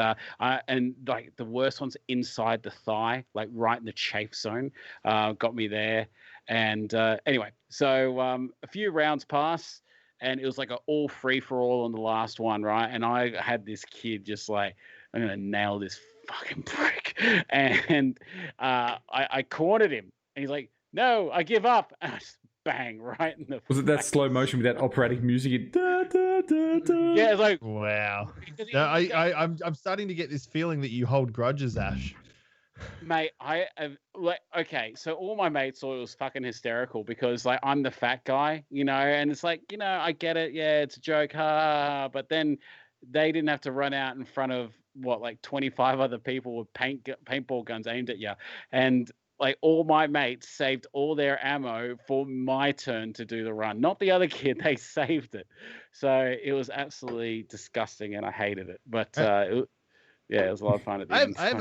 like the worst ones inside the thigh, like right in the chafe zone, got me there. And anyway, so a few rounds passed and it was like an all free for all on the last one, right? And I had this kid just like, I'm going to nail this fucking prick. And I cornered him. And he's like, no, I give up. And I just bang right in the Was it that slow motion with that operatic music? Da, da, da, da. Yeah, it's like... Wow. No, I'm starting to get this feeling that you hold grudges, Ash. Mate, I have, like, okay, so all my mates thought it was fucking hysterical because, like, I'm the fat guy, and it's like, I get it. Yeah, it's a joke. But then they didn't have to run out in front of, 25 other people with paintball guns aimed at you. And like all my mates saved all their ammo for my turn to do the run, not the other kid. They saved it. So it was absolutely disgusting and I hated it. But it was a lot of fun at the end. I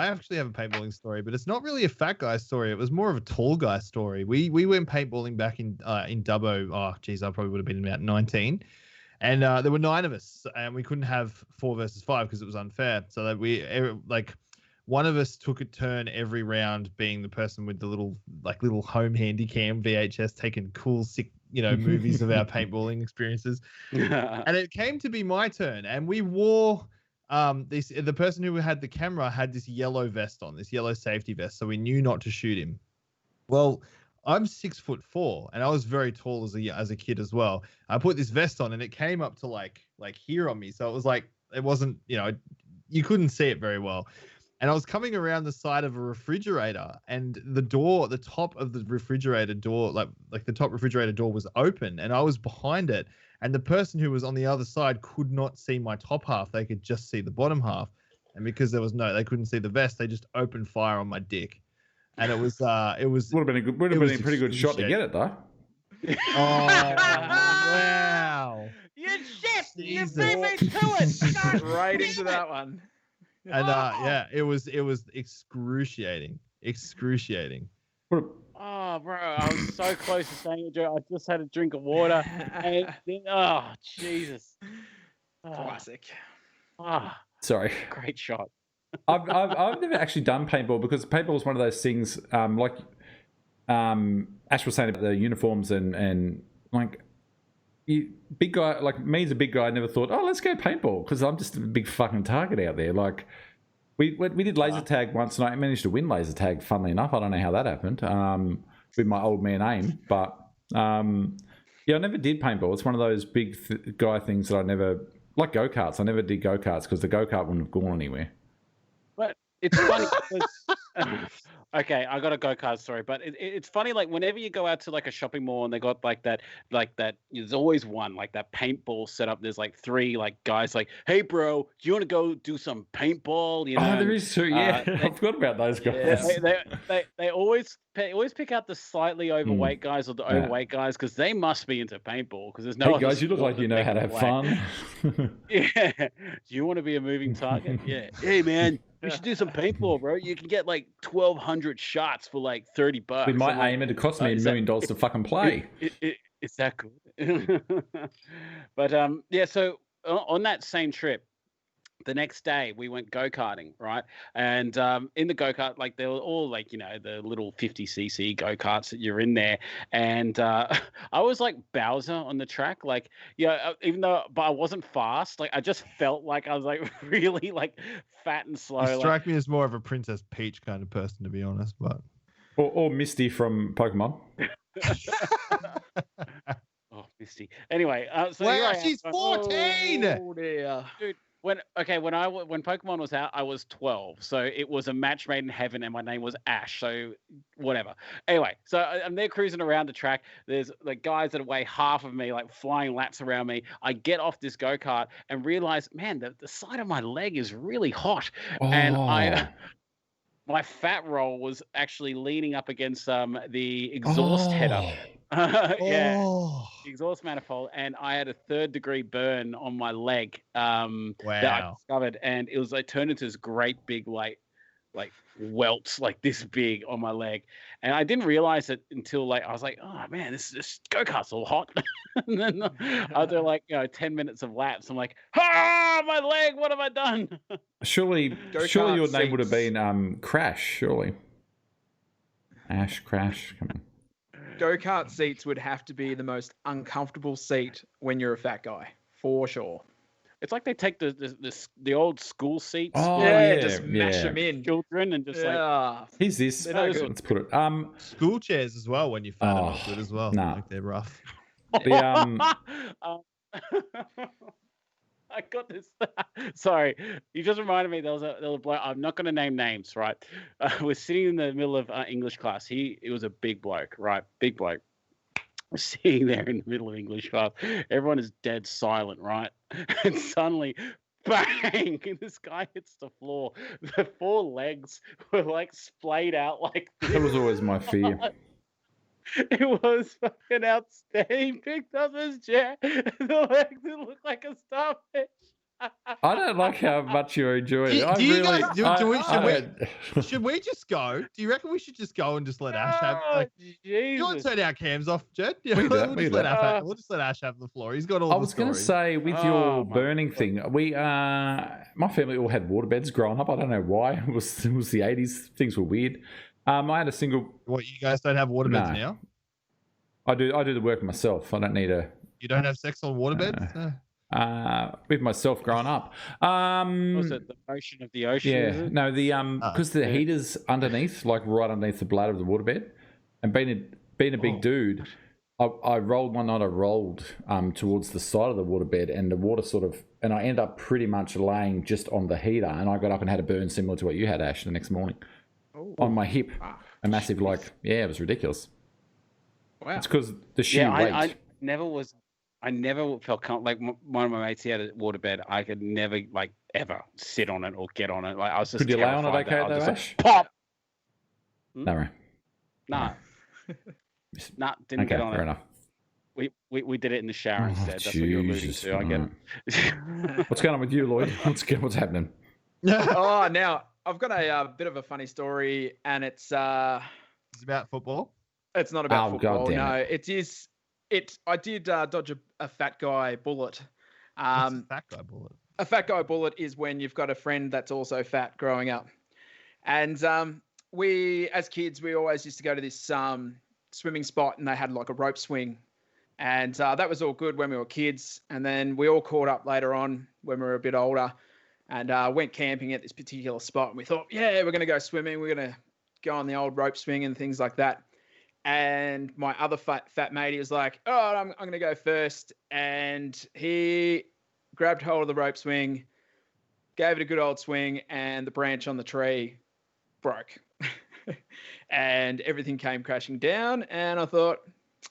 actually have a paintballing story, but it's not really a fat guy story. It was more of a tall guy story. We went paintballing back in Dubbo. Oh, geez, I probably would have been about 19. And there were 9 of us, and we couldn't have 4 versus 5 because it was unfair. So that one of us took a turn every round, being the person with the little home handy cam VHS, taking cool, sick, movies of our paintballing experiences. And it came to be my turn, and we wore the person who had the camera had this yellow vest on, this yellow safety vest, so we knew not to shoot him. Well, I'm 6'4", and I was very tall as a kid as well. I put this vest on, and it came up to like here on me, so it was like it wasn't, you couldn't see it very well. And I was coming around the side of a refrigerator, and the top of the refrigerator door, like the top refrigerator door was open, and I was behind it. And the person who was on the other side could not see my top half; they could just see the bottom half. And because they couldn't see the vest, they just opened fire on my dick. And it was would have been a pretty good shot to get it though. Oh wow! You shit! Jesus. You beat me to it! Right into that one. And it was excruciating. Oh, bro, I was so close to saying it. I just had a drink of water, and then, oh, Jesus! Classic. Sorry. Great shot. I've never actually done paintball because paintball is one of those things. Like Ash was saying about the uniforms and like. Big guy like me as a big guy, I never thought, let's go paintball because I'm just a big fucking target out there. Like we did laser tag once, and I managed to win laser tag. Funnily enough, I don't know how that happened. With my old man aim, but I never did paintball. It's one of those big guy things that I never like go-karts. I never did go-karts because the go-kart wouldn't have gone anywhere. But it's funny because Okay, I got a go-kart story, but it's funny. Like whenever you go out to like a shopping mall and they got like that. There's always one like that paintball setup. There's like three like guys like, hey bro, do you want to go do some paintball? You know, Oh, there and, is two. Yeah, I forgot about those guys. they always pick out the slightly overweight guys or the overweight guys because they must be into paintball because there's no. Hey other guys, you look sport like you that know they how to can have play. fun. Yeah. Do you want to be a moving target? Yeah. Hey man, we should do some paintball, bro. You can get like 1,200 shots for like $30. With my I'm like, aim, it cost me $1 million to fucking play. is that good? But yeah. So on that same trip, the next day we went go-karting, right? And in the go-kart, like they were all like, you know, the little 50cc go-karts that you're in there. And I was like Bowser on the track, like, yeah, even though, but I wasn't fast. Like I just felt like I was like really like fat and slow. You like, strike me as more of a Princess Peach kind of person, to be honest. But Or Misty from Pokemon. oh, Misty. Anyway, so wow, here I am. she's 14. Oh dear. Dude, when Pokemon was out, I was 12, so it was a match made in heaven, and my name was Ash. So whatever. Anyway, so I'm there cruising around the track. There's like guys that weigh half of me, like flying laps around me. I get off this go kart and realize, man, the side of my leg is really hot, and my fat roll was actually leaning up against the exhaust header. Yeah, exhaust manifold, and I had a 3rd-degree burn on my leg that I discovered, and it was like turned into this great big like welts like this big on my leg, and I didn't realize it until like I was like, oh man, this go-kart's all hot. And then after like 10 minutes of laps, I'm like, my leg, what have I done? Surely your name would have been Crash. Surely, Ash Crash. Come on. Go-kart seats would have to be the most uncomfortable seat when you're a fat guy, for sure. It's like they take the old school seats. Oh, just mash them in. Children and just like. Here's this. Let's put it. School chairs as well when you're fat are not good as well. Nah. Like they're rough. The I got this. Sorry, you just reminded me. There was a bloke. I'm not going to name names, right? We're sitting in the middle of English class. It was a big bloke, right? Big bloke. We're sitting there in the middle of English class. Everyone is dead silent, right? And suddenly, bang! And this guy hits the floor. The 4 legs were like splayed out like this. That was always my fear. It was fucking outstanding. He picked up his chair. The legs looked like a starfish. I don't like how much you enjoy it. Should we just go? Do you reckon we should just go and just let Ash have? Like, you want to turn our cams off, Jed? Yeah, we'll just let Ash have the floor. He's got all. I was going to say with your burning thing, my family all had waterbeds growing up. I don't know why. It was the 80s. Things were weird. I had a single. What, you guys don't have waterbeds now? I do the work myself. I don't need a. You don't have sex on waterbeds? With myself growing up. Was it the motion of the ocean? Yeah, no, because the heater's underneath, like right underneath the bladder of the waterbed, and being a big dude, I rolled one night. I rolled towards the side of the waterbed, and the water and I ended up pretty much laying just on the heater, and I got up and had a burn similar to what you had, Ash, the next morning on my hip. A massive, it was ridiculous. Wow. It's because the sheer weight. I never felt like one of my mates, he had a waterbed. I could never ever sit on it or get on it. Like I was just. Could you lay on it okay though, Ash? Pop. No. Nah, didn't get on fair it. Enough. We did it in the shower instead. That's what you're alluding to. I get it. What's going on with you, Lloyd? What's happening? Now I've got a bit of a funny story, and it's about football. It's not about football. God damn no, it is. I did dodge a fat guy bullet. What's a fat guy bullet? A fat guy bullet is when you've got a friend that's also fat growing up. And we, as kids, we always used to go to this swimming spot, and they had like a rope swing. And that was all good when we were kids. And then we all caught up later on when we were a bit older, and went camping at this particular spot. And we thought, yeah, we're going to go swimming. We're going to go on the old rope swing and things like that. And my other fat mate, he was like, oh, I'm going to go first. And he grabbed hold of the rope swing, gave it a good old swing, and the branch on the tree broke. and everything came crashing down. And I thought,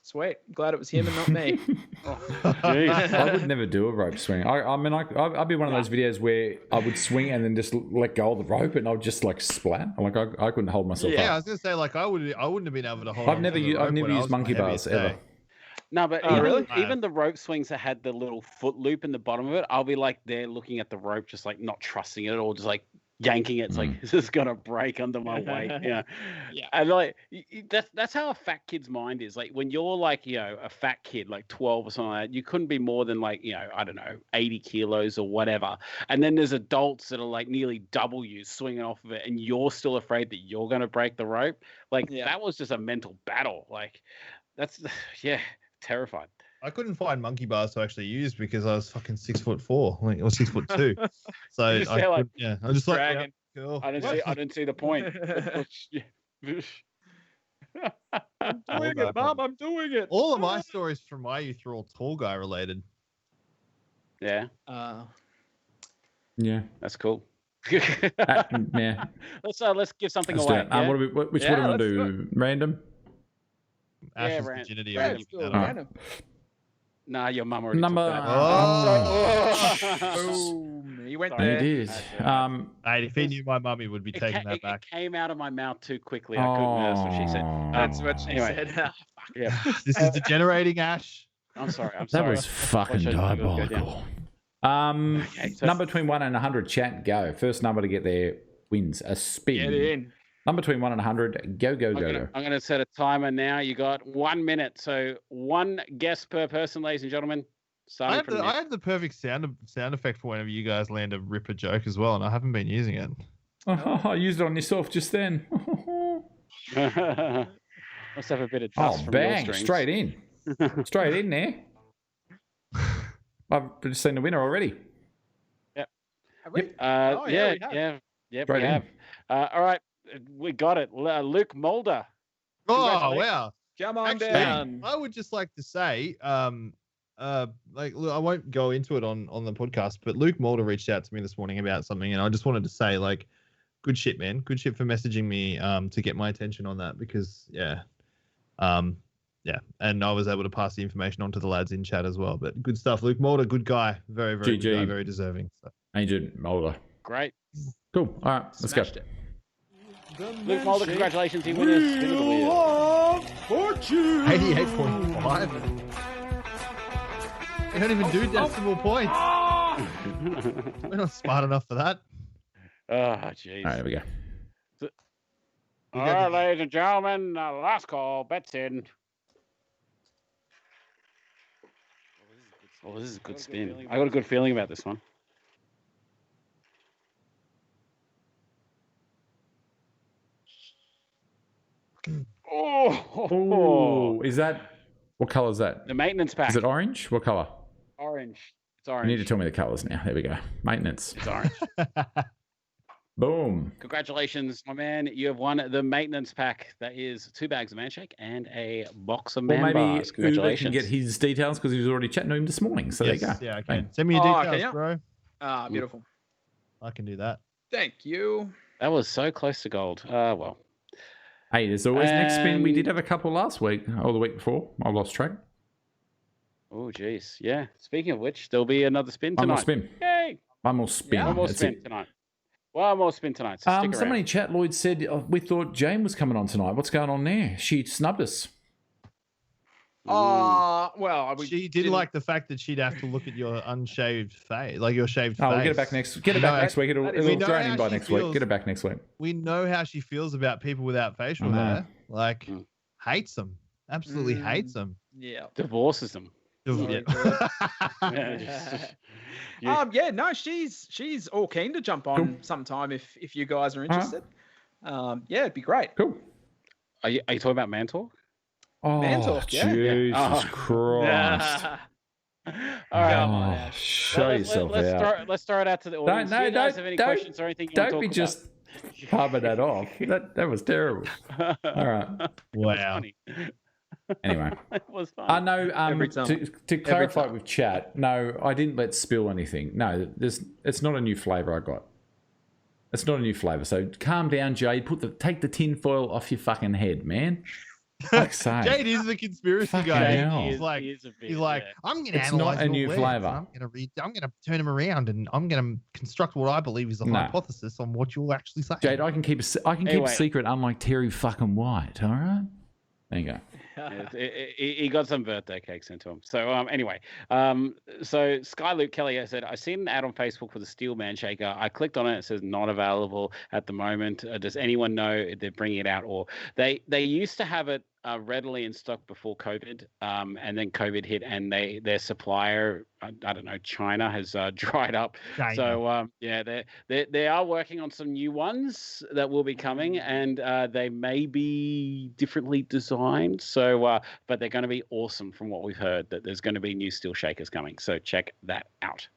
sweet, glad it was him and not me. Jeez. I would never do a rope swing. I mean, I'd be one of those videos where I would swing and then just let go of the rope and I would just like splat. Like I couldn't hold myself Yeah, I up. was gonna say like I wouldn't have been able to hold. I've on never to the rope when I used was my monkey bars heaviest ever. day. No, but Oh, really? even the rope swings that had the little foot loop in the bottom of it, I'll be like there looking at the rope, just like not trusting it or just like yanking it. It's like, this is gonna break under my weight. Yeah. Yeah. And like that's how a fat kid's mind is. Like when you're like, a fat kid, like 12 or something like that, you couldn't be more than like, I don't know, 80 kilos or whatever. And then there's adults that are like nearly double you swinging off of it, and you're still afraid that you're gonna break the rope. Like that was just a mental battle. Like that's terrified. I couldn't find monkey bars to actually use because I was fucking 6'4", like, or 6'2". So You just say, like, I'm just like, dragging. yeah, cool. I didn't see the point. I'm doing it, Mom. I'm doing it. All of my stories from my youth are all tall guy related. Yeah, Yeah. that's cool. Yeah. Let's give something Let's do away. it. Yeah? Which Yeah, one do we want let's to do do? Random? Ash's Rand. virginity. Yeah, already let's do did it, that. random. Nah, your mum already Number. took that. Oh. Boom. He went It there. is. Mate, if he knew my mummy would be taking that back. It came out of my mouth too quickly. I couldn't. That's what she said. That's what she Anyway. said. Yeah, This is degenerating, Ash. I'm sorry. That sorry. was fucking Watch those fingers go diabolical. Okay, so- Number between 1 and 100, chat, go. First number to get there wins a spin. Get in. Number between 1 and 100, go, go, go. I'm gonna set a timer now. You got 1 minute, so one guess per person, ladies and gentlemen. I Starting have, from the, now. I have the perfect sound effect for whenever you guys land a ripper joke as well, and I haven't been using it. Oh, I used it on yourself just then. Let's have a bit of dust Oh, from bang. your strings. Straight in. Straight in there. I've just seen the winner already. Have we? Yep. Oh, yeah, we have. Yep, Straight we in. have. All right, we got it. Luke Mulder. Oh, Congratulations. wow. Come on Actually, down. I would just like to say, like, look, I won't go into it on the podcast, but Luke Mulder reached out to me this morning about something, and I just wanted to say, like, good shit, man. Good shit for messaging me to get my attention on that because, yeah, and I was able to pass the information on to the lads in chat as well. But good stuff, Luke Mulder, good guy, very, very good GG. guy, very deserving. So. Agent Mulder. Great. Cool. All right, let's go. Smashed it. Luke Mulder, congratulations. He wins spin of the wheel. of Fortune. 88.5. They don't even do decimal points. We're not smart enough for that. Oh, jeez. All right, there we go. All right, ladies and gentlemen, last call. Bets in. Oh, this is a good spin. I got a good feeling about this one. Oh, Oh, is that, what color is that? the maintenance pack. Is it orange? What color? Orange. It's You orange. need to tell me the colors now. There we go. Maintenance. It's orange. Boom. Congratulations, my man. You have won the maintenance pack. That is 2 bags of Manshake and a box of Or man maybe bars. Uber can Congratulations. get his details because he was already chatting to him this morning. So Yes, there you go. yeah, I Bang. can. Send me your Oh, details, can you? bro. Ah, beautiful. I can do that. Thank you. That was so close to gold. Well. Hey, there's always next spin. We And- did have a couple last week or the week before. I lost track. Oh, jeez. Yeah. Speaking of which, there'll be another spin One tonight. more spin. Yay. One more spin. One more That's spin it. tonight. One more spin tonight. So stick Somebody around. in chat, Lloyd said, we thought Jane was coming on tonight. What's going on there? She snubbed us. Well, we She did didn't- like the fact that she'd have to look at your unshaved face, like your shaved Oh, face. we'll get it back next. Get it No, back next week. It'll that is- we it'll know drain in how by she next week. feels. Get it back next week. We know how she feels about people without facial I know. hair. Like, Mm. hates them. Absolutely hates them. Yeah. Divorces them. Sorry, Yeah, just- Yeah, no, she's all keen to jump on Cool. sometime if you guys are All right. interested. Yeah, it'd be great. Cool. Are you talking about man talk? Oh, Man talk, yeah. Jesus Oh. Christ. All right. Come on, Oh, Ash. show yourself out. Let's throw it out to the audience. no, Do you guys don't- have any don't- questions or anything you want to Don't be talk just palming that off. That was terrible. about? All right. Wow. Funny. It was fun. I know. Every time. To clarify time. with chat, no, I didn't let spill anything. No, it's not a new flavour I got. It's not a new flavour. So calm down, Jade. Take the tin foil off your fucking head, man. Fuck's sake. Jade is the conspiracy Fucking guy. hell. He's like, I'm going to It's analyze not a your new words, flavour. and I'm going to turn them around, and I'm going to construct what I believe is a hypothesis on what you're actually saying. Jade, I can keep a secret, unlike Terry fucking White. All right. There you go. He got some birthday cake sent to him. So anyway, so Skyloop Kelly said, I seen an ad on Facebook for the Steel Man Shaker. I clicked on it. It says not available at the moment. Does anyone know if they're bringing it out? Or they used to have it readily in stock before COVID, and then COVID hit, and their supplier, I don't know, China has dried up. China. So yeah, they are working on some new ones that will be coming, and they may be differently designed. So, but they're going to be awesome from what we've heard. That there's going to be new steel shakers coming. So check that out.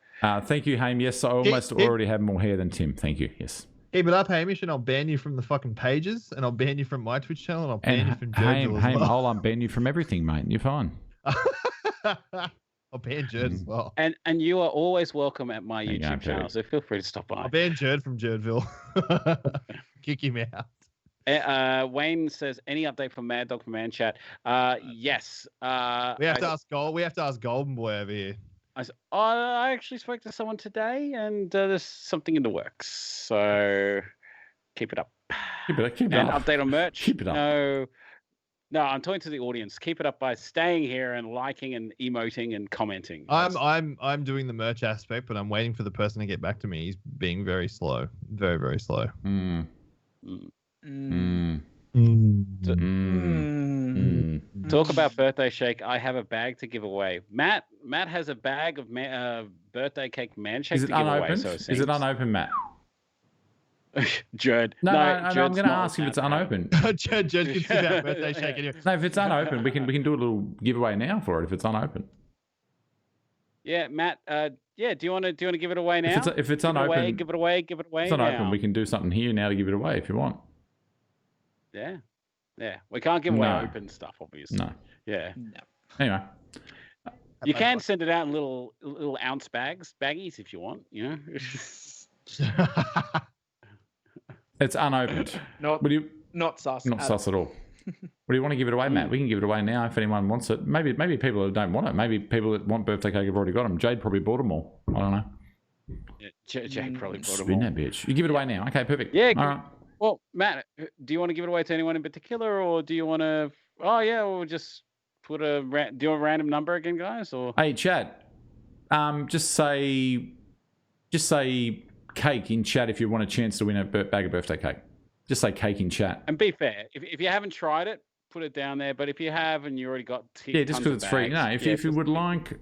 Thank you, Haim. Yes, I almost already have more hair than Tim. Thank you. Yes. Keep it up, Hamish, and I'll ban you from the fucking pages, and I'll ban you from my Twitch channel, and I'll ban you from Jurd as well. I'll unban you from everything, mate. You're fine. I'll ban Jurd as well. And you are always welcome at my YouTube channel, so feel free to stop by. I'll ban Jurd from Jurdville. Kick him out. Wayne says, any update from Mad Dog from Man Chat? Yes. We have to ask Golden Boy over here. I actually spoke to someone today, and there's something in the works. So keep it up. Keep it up. And update on merch. Keep it up. No, I'm talking to the audience. Keep it up by staying here and liking and emoting and commenting. I'm doing the merch aspect, but I'm waiting for the person to get back to me. He's being very slow. Very, very slow. Talk about birthday shake. I have a bag to give away. Matt has a bag of birthday cake man shake to give away. So is it unopened, Matt? Jurd. No, I'm going to ask if it's unopened. Jurd can sip out birthday shake anyway. No, if it's unopened, we can do a little giveaway now for it. If it's unopened. Yeah, Matt. Yeah, do you want to give it away now? If it's unopened, give it away. Give it away. If it's unopened, we can do something here now to give it away if you want. Yeah. We can't give away open stuff, obviously. No. Yeah. No. Anyway. You can send it out in little ounce baggies if you want, you know. It's unopened. Not sus. Not sus at all. What do you want to give it away, Matt? We can give it away now if anyone wants it. Maybe people that don't want it. Maybe people that want birthday cake have already got them. Jade probably bought them all. I don't know. Yeah, Jade probably bought them all. Spin that bitch. You give it away now. Okay, perfect. Yeah. All right. Well, Matt, do you want to give it away to anyone in particular, or do you want to? Oh yeah, we'll just put do you want a random number again, guys? Or hey, chat. Just say cake in chat if you want a chance to win a bag of birthday cake. Just say cake in chat. And be fair. If you haven't tried it, put it down there. But if you have and you already got just because it's free. No, if you would like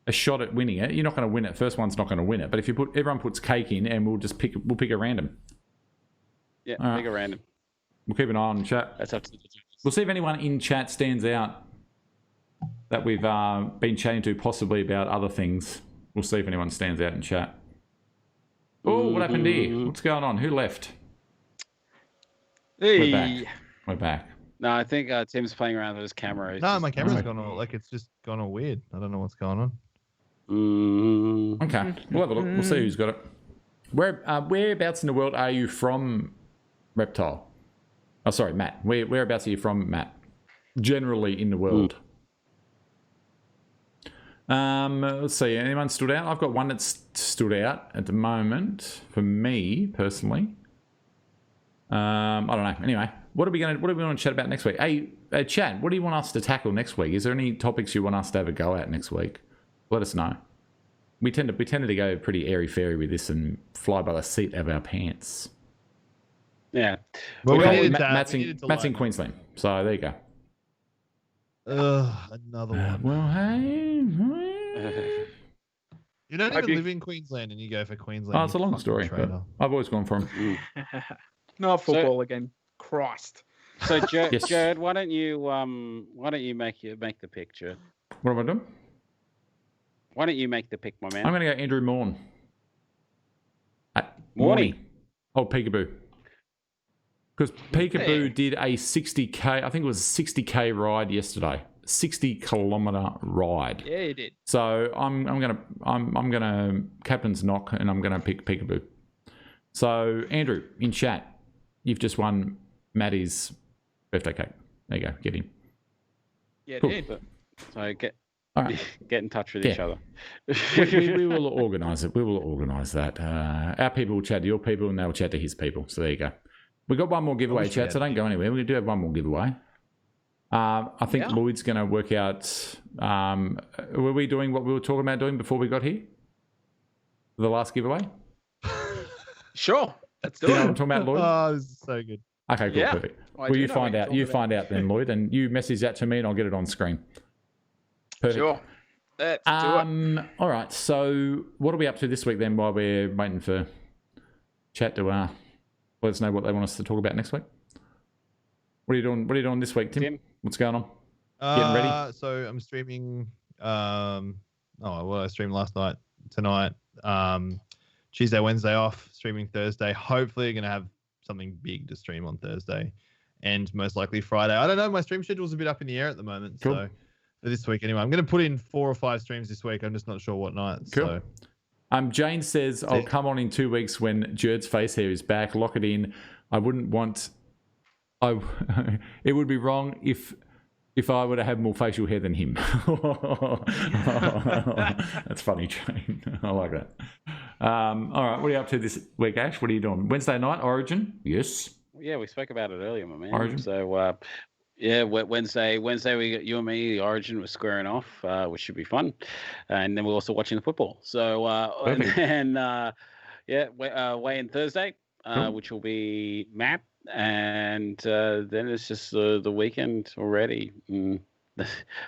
a shot at winning it, you're not going to win it. First one's not going to win it. But if everyone puts cake in, and we'll pick a random. Yeah, pick a random. We'll keep an eye on chat. That's up to the judges. We'll see if anyone in chat stands out that we've been chatting to, possibly about other things. We'll see if anyone stands out in chat. Oh, what happened here? What's going on? Who left? Hey. We're back. No, I think Tim's playing around with his camera. No, my camera's gone all it's just gone all weird. I don't know what's going on. Okay, we'll have a look. We'll see who's got it. Whereabouts in the world are you from, Reptile? Oh, sorry, Matt. Whereabouts are you from, Matt? Generally in the world. Let's see. Anyone stood out? I've got one that's stood out at the moment for me personally. I don't know. Anyway, what do we want to chat about next week? Hey, Chad, what do you want us to tackle next week? Is there any topics you want us to have a go at next week? Let us know. We tended to go pretty airy-fairy with this and fly by the seat of our pants. Yeah. Well, Matt's in Queensland, so there you go. Another one. Well, hey. You don't even live in Queensland and you go for Queensland. Oh, it's a long story, but I've always gone for him. Not football again. Christ. So, Jurd, Yes. Jurd, why don't you make the pick, Jurd? What am I doing? Why don't you make the pick, my man? I'm going to go Andrew Morn. Morny. Oh, Peekaboo. Because Peekaboo did a 60k, I think it was a 60k ride yesterday. 60-kilometer ride. Yeah, you did. So I'm gonna captain's knock, and I'm gonna pick Peekaboo. So, Andrew, in chat, you've just won Maddie's birthday cake. There you go. Get him. Yeah, Cool. it did. So get All right. get in touch with each other. we will organise it. We will organise that. Our people will chat to your people and they'll chat to his people. So there you go. We've got one more giveaway, chat, so don't go anywhere. We do have one more giveaway. I think Lloyd's going to work out... were we doing what we were talking about doing before we got here? The last giveaway? Sure. Let's do You know what it. I'm talking about, Lloyd? Oh, this is so good. Okay, cool, Yeah. perfect. I Well, do you know find what out. you're You talking find out then, Lloyd, and you message that to me and I'll get it on screen. Perfect. Sure. Let's do it. All right, so what are we up to this week then while we're waiting for chat to let us know what they want us to talk about next week? What are you doing? What are you doing this week, Tim? What's going on? Getting ready? So I'm streaming. I streamed last night, tonight. Tuesday, Wednesday off. Streaming Thursday. Hopefully, going to have something big to stream on Thursday, and most likely Friday. I don't know. My stream schedule's a bit up in the air at the moment. Cool. So for this week, anyway, I'm going to put in 4 or 5 streams this week. I'm just not sure what night. Cool. So. Jane says, I'll come on in 2 weeks when Jurd's face hair is back. Lock it in. I wouldn't want... it would be wrong if I were to have more facial hair than him. That's funny, Jane. I like that. All right, what are you up to this week, Ash? What are you doing? Wednesday night, Origin? Yes. Yeah, we spoke about it earlier, my man. Origin. So, Wednesday we got you and me. The Origin was squaring off, which should be fun, and then we're also watching the football. So, weigh in Thursday, which will be Matt, and then it's just the weekend already.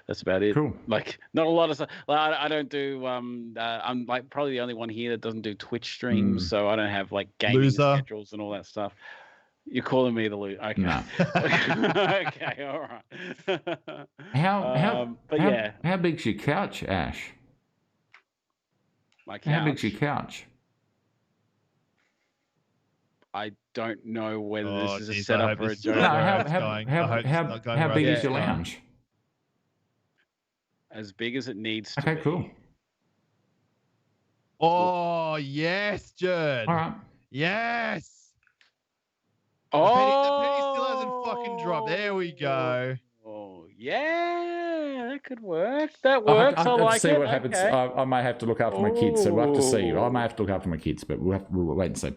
That's about it. Cool. Like, not a lot of stuff. Like, I don't do. I'm like probably the only one here that doesn't do Twitch streams, so I don't have like gaming schedules and all that stuff. You're calling me the loser. Okay. No. Okay. All right. How big's your couch, Ash? My couch. How big's your couch? I don't know whether this is a geez, setup for a joke. No, how big is your lounge? As big as it needs to Okay, be. cool. Oh, yes, Jurd. All right. Yes. Oh, the penny still hasn't fucking dropped. There we go. Oh, yeah, that could work. That works. I like see it. what happens. Okay. I may have to look after my kids, so we'll have to see. I may have to look after my kids, but we'll wait and see.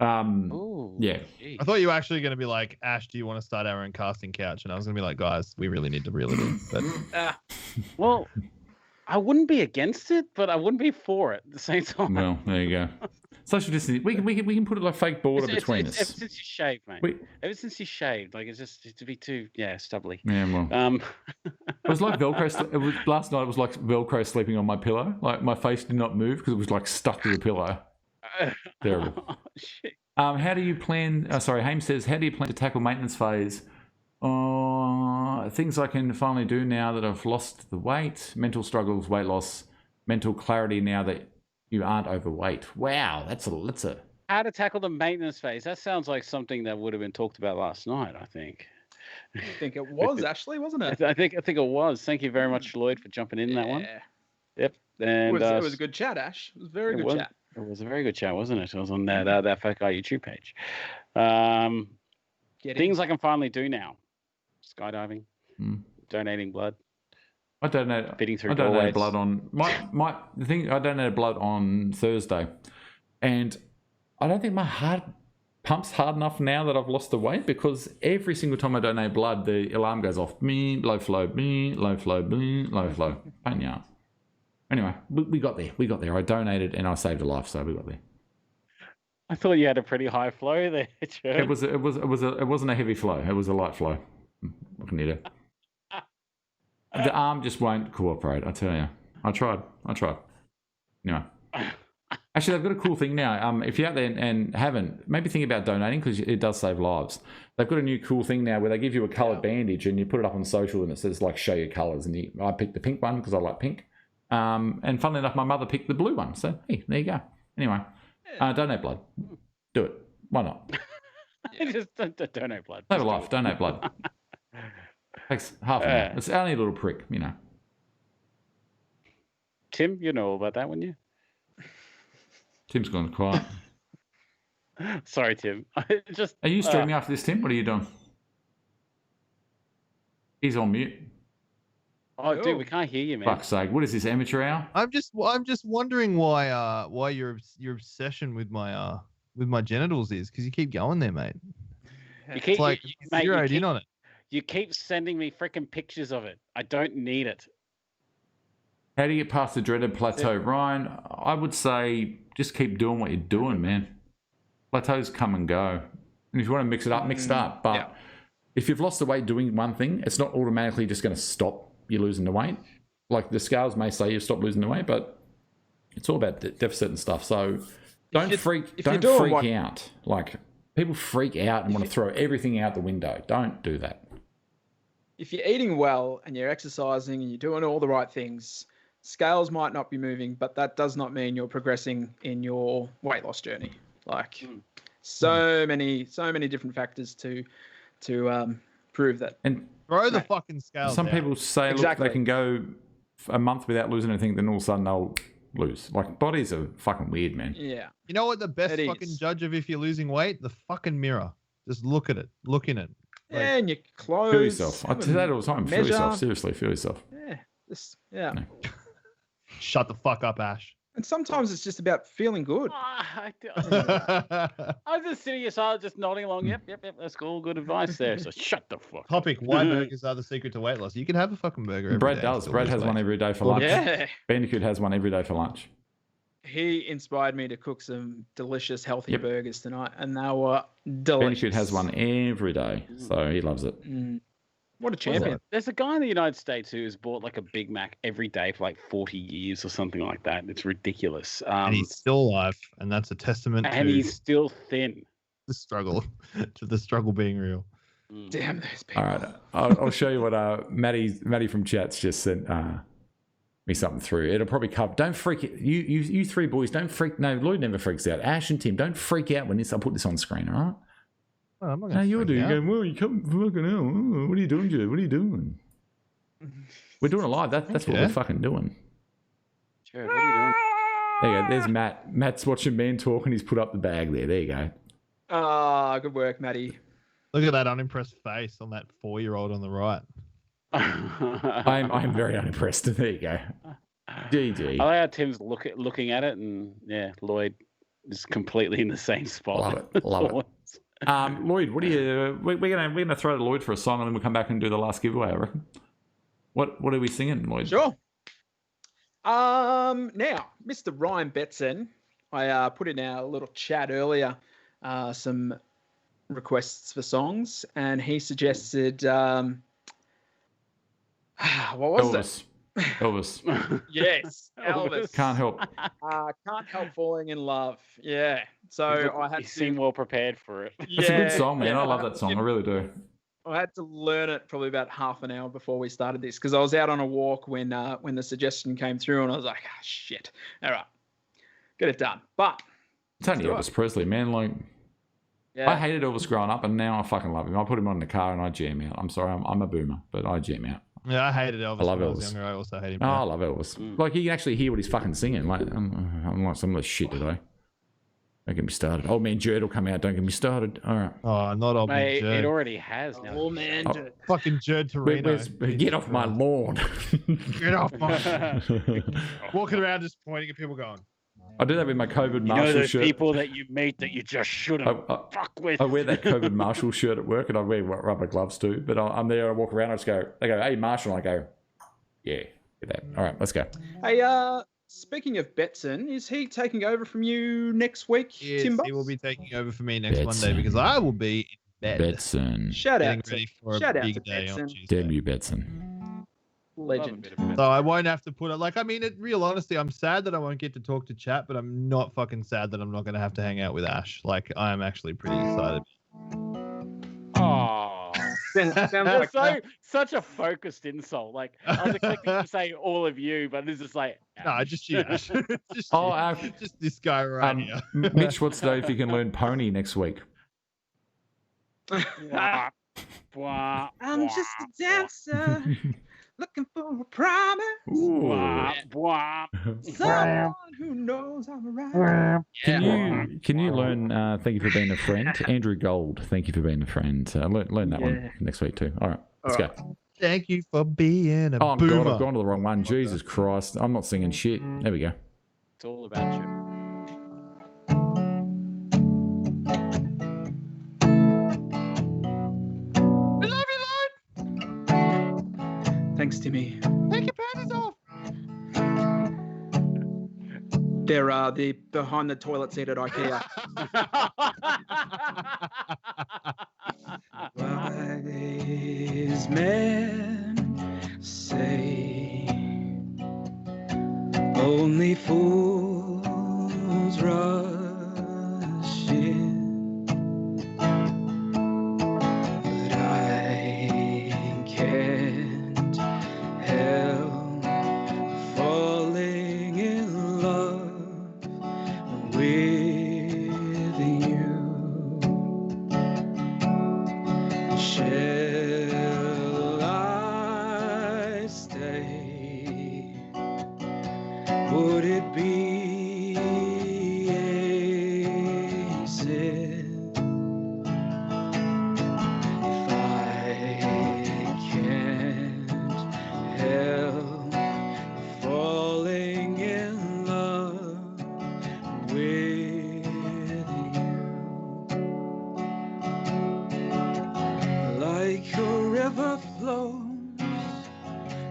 Yeah. Geez. I thought you were actually going to be like, Ash, do you want to start our own casting couch? And I was going to be like, guys, we really need to reel it in. But Well, I wouldn't be against it, but I wouldn't be for it at the same time. Well, there you go. Social distancing. We can put a like fake border between us. Ever since you shaved, mate. Ever since you shaved, like it's to be too stubbly. Yeah, well. It was like Velcro. Last night. It was like Velcro sleeping on my pillow. Like my face did not move because it was like stuck to the pillow. Terrible. Oh, shit. How do you plan? Haim says, how do you plan to tackle maintenance phase? Things I can finally do now that I've lost the weight, mental struggles, weight loss, mental clarity now that you aren't overweight. Wow, that's a. How to tackle the maintenance phase? That sounds like something that would have been talked about last night. I think. I think it was Ashley, wasn't it? I think it was. Thank you very much, Lloyd, for jumping in that one. Yep. And it was a good chat, Ash. It was a very good chat. It was a very good chat, wasn't it? It was on that Fat Guy YouTube page. Things I can finally do now: skydiving, donating blood. I donated blood on I donated blood on Thursday, and I don't think my heart pumps hard enough now that I've lost the weight, because every single time I donate blood, the alarm goes off. Low flow, low flow, low flow. Pain in the ass. Anyway, we got there. I donated and I saved a life, so we got there. I thought you had a pretty high flow there, Jurd. It wasn't a heavy flow. It was a light flow. What can you do? The arm just won't cooperate. I tell you. I tried. Anyway, actually, they've got a cool thing now. If you're out there and haven't, maybe think about donating, because it does save lives. They've got a new cool thing now where they give you a coloured bandage and you put it up on social and it says like show your colours. And I picked the pink one because I like pink. And funnily enough, my mother picked the blue one. So, hey, there you go. Anyway, donate blood. Do it. Why not? Just donate blood. Save a life. Donate blood. Takes half an hour. It's only a little prick, you know. Tim, you know all about that, wouldn't you? Tim's gone quiet. Sorry, Tim. Just Are you streaming after this, Tim? What are you doing? He's on mute. Oh, dude, we can't hear you, man. Fuck's sake! What is this, amateur hour? I'm just wondering why your obsession with my genitals is, because you keep going there, mate. You keep, It's like mate, you you zeroed in keep- on it. You keep sending me freaking pictures of it. I don't need it. How do you get past the dreaded plateau, Ryan? I would say just keep doing what you're doing, man. Plateaus come and go. And if you want to mix it up, mix it up. But if you've lost the weight doing one thing, it's not automatically just going to stop you losing the weight. Like the scales may say you've stopped losing the weight, but it's all about deficit and stuff. So don't freak out. Like people freak out and want to throw everything out the window. Don't do that. If you're eating well and you're exercising and you're doing all the right things, scales might not be moving, but that does not mean you're progressing in your weight loss journey. Like so many different factors to prove that. And Throw the fucking scales. some out. people say look, they can go a month without losing anything, then all of a sudden they'll lose. Like bodies are fucking weird, man. Yeah. You know what the best It fucking is. judge of if you're losing weight? The fucking mirror. Just look at it. Look in it. Like, And your clothes. Feel yourself. I do that all the time. Feel measure. yourself. Seriously, feel yourself. Yeah. No. shut the fuck up, Ash. And sometimes it's just about feeling good. I was just sitting here, so just nodding along. Yep, that's all good advice there. So shut the fuck up. Topic: why burgers are the secret to weight loss. You can have a fucking burger. Every Brad day does. and still Brad lose has weight. one every day for lunch. Yeah. Bandicoot has one every day for lunch. He inspired me to cook some delicious, healthy Yep. burgers tonight, and they were delicious. Bandicoot has one every day, so he loves it. What a champion. There's a guy in the United States who's bought like a Big Mac every day for like 40 years or something like that. It's ridiculous. And he's still alive, and that's a testament and to he's still thin. the struggle, to the struggle being real. Damn those people. All right, I'll show you what Maddie from Chats just sent me something through. It'll probably cover. Don't freak it. You three boys, don't freak. No, Lloyd never freaks out. Ash and Tim, don't freak out when I put this on screen. All right. Oh, I'm not No, gonna you're freak doing. out. Going, well, you come fucking out. Oh, what are you doing, Jurd? What are you doing? We're doing it live. That's what we're fucking doing. Jurd, what are you doing? There you go. There's Matt. Matt's watching man talk, and he's put up the bag there. There you go. Ah, good work, Matty. Look at that unimpressed face on that 4-year-old on the right. I'm very unimpressed. There you go. GG. I like how Tim's looking at it, and yeah, Lloyd is completely in the same spot. Love it. Love it. Lloyd, what do you? We're gonna throw to Lloyd for a song, and then we'll come back and do the last giveaway. I reckon. What are we singing, Lloyd? Sure. Now, Mr. Ryan Betson, I put in our little chat earlier some requests for songs, and he suggested what was Elvis. Elvis. Yes, Elvis. Can't help. Can't help falling in love. Yeah. So I had You to. seem well prepared for it. It's a good song, man. yeah, I love that song. I really do. I had to learn it probably about half an hour before we started this because I was out on a walk when the suggestion came through, and I was like, "Ah, shit! All right, get it done." But It's only Sure. Elvis Presley, man. Like yeah, I hated Elvis growing up, and now I fucking love him. I put him on in the car and I jam out. I'm sorry, I'm a boomer, but I jam out. Yeah, I hated Elvis. I love when I was Elvis. younger. I also hate him. Oh, I now. love Elvis. Like you can actually hear what he's fucking singing. Like I'm like some of the shit today. Don't get me started. Old man Jurd will come out. Don't get me started. All right. Oh, not old man Mate, Jurd. it already has now. oh man, Oh. Fucking Jurd Torino. Get off my lawn. Get off my. Walking around just pointing at people, going. I do that with my COVID You know Marshall those shirt. people that you meet that you just shouldn't fuck with. I wear that COVID Marshall shirt at work, and I wear rubber gloves too. But I'm there. I walk around. I just go. They go, "Hey, Marshall." And I go, "Yeah, get that." All right, let's go. Hey, speaking of Betson, is he taking over from you next week, Yes, Timbo? he will be taking over for me next Betson. Monday because I will be in bed. Betson, Shout Getting out to ready for shout a out to big day on Betson, Tuesday. damn you, Betson. legend. So I won't have to put it like, I mean, in real honesty, I'm sad that I won't get to talk to chat, but I'm not fucking sad that I'm not going to have to hang out with Ash. Like, I'm actually pretty excited. Oh, Sounds that's like such a focused insult. Like I was expecting to say all of you, but it's just like No, just you, Ash. just, Oh, you. Just this guy right here. Mitch wants to know if you can learn pony next week. Wah, wah, I'm wah, just a dancer looking for a promise. Ooh. wah, wah. Someone who who knows I'm around. Can you learn? Thank you for being a friend, Andrew Gold. Thank you for being a friend. Learn that one next week too. All right, let's go. Thank you for being a boomer. God, I've gone to the wrong one. Jesus Christ, I'm not singing shit. There we go. It's all about you. We love you, Lloyd. Thanks, Timmy. Take your panties off. They're the behind the toilet seat at IKEA. Wise men say only fools rush in, but I can't help falling in love with you. Shall I stay? Would it be a sin if I can't help falling in love with you? Like a river flows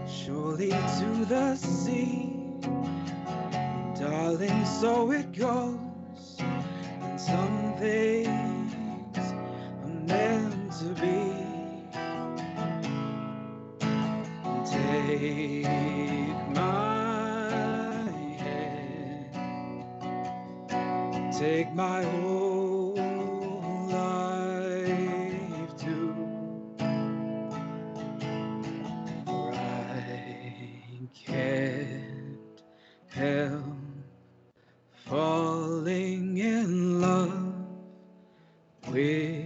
surely to the sea, darling, so it goes, and some things are meant to be. Take my hand, take my whole life too, for I can't help falling in love with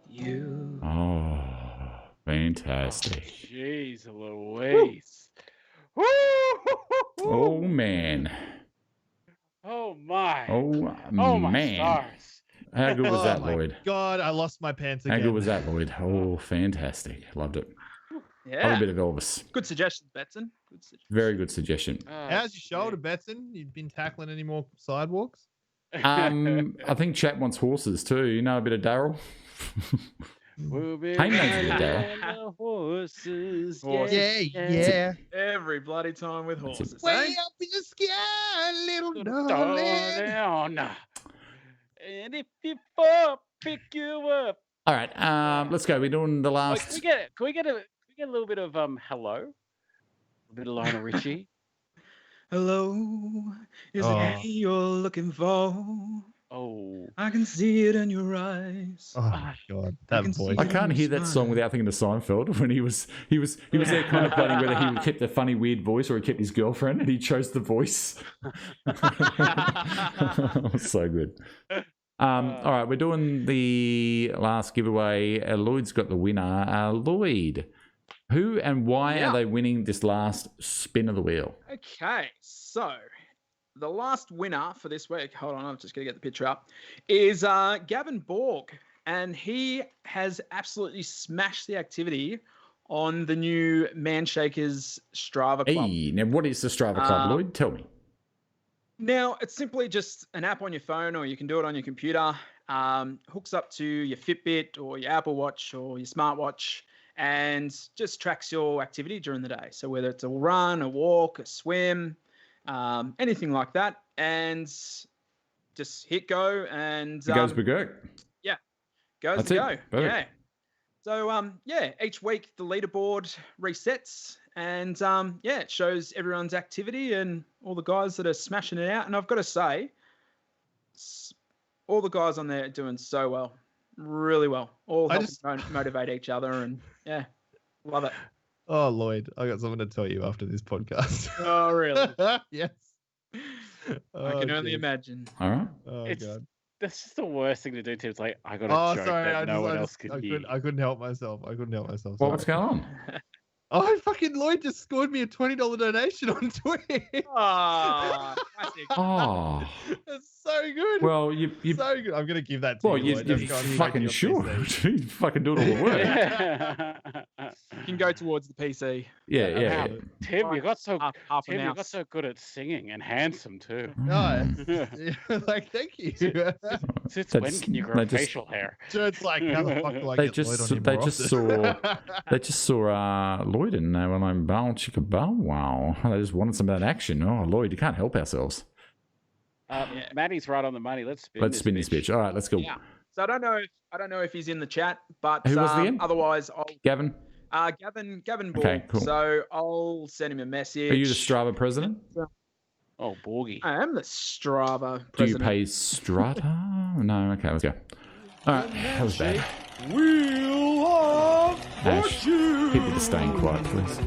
you. Oh, fantastic. Jeez Louise. Woo! Oh man. Oh my. Oh my man. stars. How good was that, Oh, my Lloyd? God, I lost my pants again. How good was that, Lloyd? Oh, fantastic. Loved it. Love Yeah. a bit of Elvis. Good suggestion, Betson. Good suggestion. Very good suggestion. How's your shoulder, Betson? You've been tackling any more sidewalks? I think Chat wants horses too. You know a bit of Daryl? We'll be Hey, mate, riding Daryl. on the horses. Yeah. Every bloody time with That's it. horses. Way eh? up in the sky, little darling. Down. And if you fall, pick you up. All right, let's go. We're doing the Oh, last. can we get a little bit of hello? A bit of Lionel Richie. Hello, is Oh. it me you're looking for? Oh. I can see it in your eyes. Oh my God, I that can voice. see I can't hear that song without thinking of Seinfeld when he was there contemplating whether he kept a funny weird voice or he kept his girlfriend, and he chose the voice. So good. All right, we're doing the last giveaway. Lloyd's got the winner. Lloyd, who and why are they winning this last spin of the wheel? Okay, so the last winner for this week, hold on, I'm just going to get the picture up, is Gavin Borg. And he has absolutely smashed the activity on the new Manshakers Strava Club. Hey, now what is the Strava Club, Lloyd? Tell me. Now, it's simply just an app on your phone, or you can do it on your computer. Hooks up to your Fitbit or your Apple Watch or your smartwatch, and just tracks your activity during the day. So whether it's a run, a walk, a swim, anything like that, and just hit go and It goes Bergurk. goes That's to it. go. Perfect. Yeah. So each week the leaderboard resets, and it shows everyone's activity and all the guys that are smashing it out. And I've got to say, all the guys on there are doing so well, really well. All helping motivate each other, and love it. Oh, Lloyd, I got something to tell you after this podcast. Oh, really? Yes. I can only geez. imagine. All right. Oh, It's- God. That's just the worst thing to do, Tim. It's like, I got a Oh, joke sorry. that no one else could hear. I couldn't help myself. Well, what's Sorry. going on? Oh, fucking Lloyd just scored me a $20 donation on Twitch. Ah, classic. Oh, That's so good. well, you so good. I'm gonna give that to well, you, you Lloyd. That's going straight to fucking your should. PC. You fucking do it all the work. You can go towards the PC. Yeah. Tim, you got so Half an Tim, you got ounce. so good at singing and handsome too. No, like thank you. Since when That's- can you they grow just- facial hair? Jurd's like, how the fuck do I They get Lloyd on just here they more just often? saw they just saw Lloyd and they were like, bow chicka bow wow. They just wanted some of that action. Oh, Lloyd, you can't help ourselves. Maddie's right on the money. Let's Let's spin this bitch. All right, let's go. Yeah. So I don't know if he's in the chat, but Who was it again? otherwise I'll Gavin, Gavin Ball. Okay, cool. So I'll send him a message. are you the Strava president? Oh, Borgie. I am the Strava Do you president. pay Strata? No. Okay, let's go. All right, that was bad. Wheel of Ash, Fortune. hit me to staying quiet, please.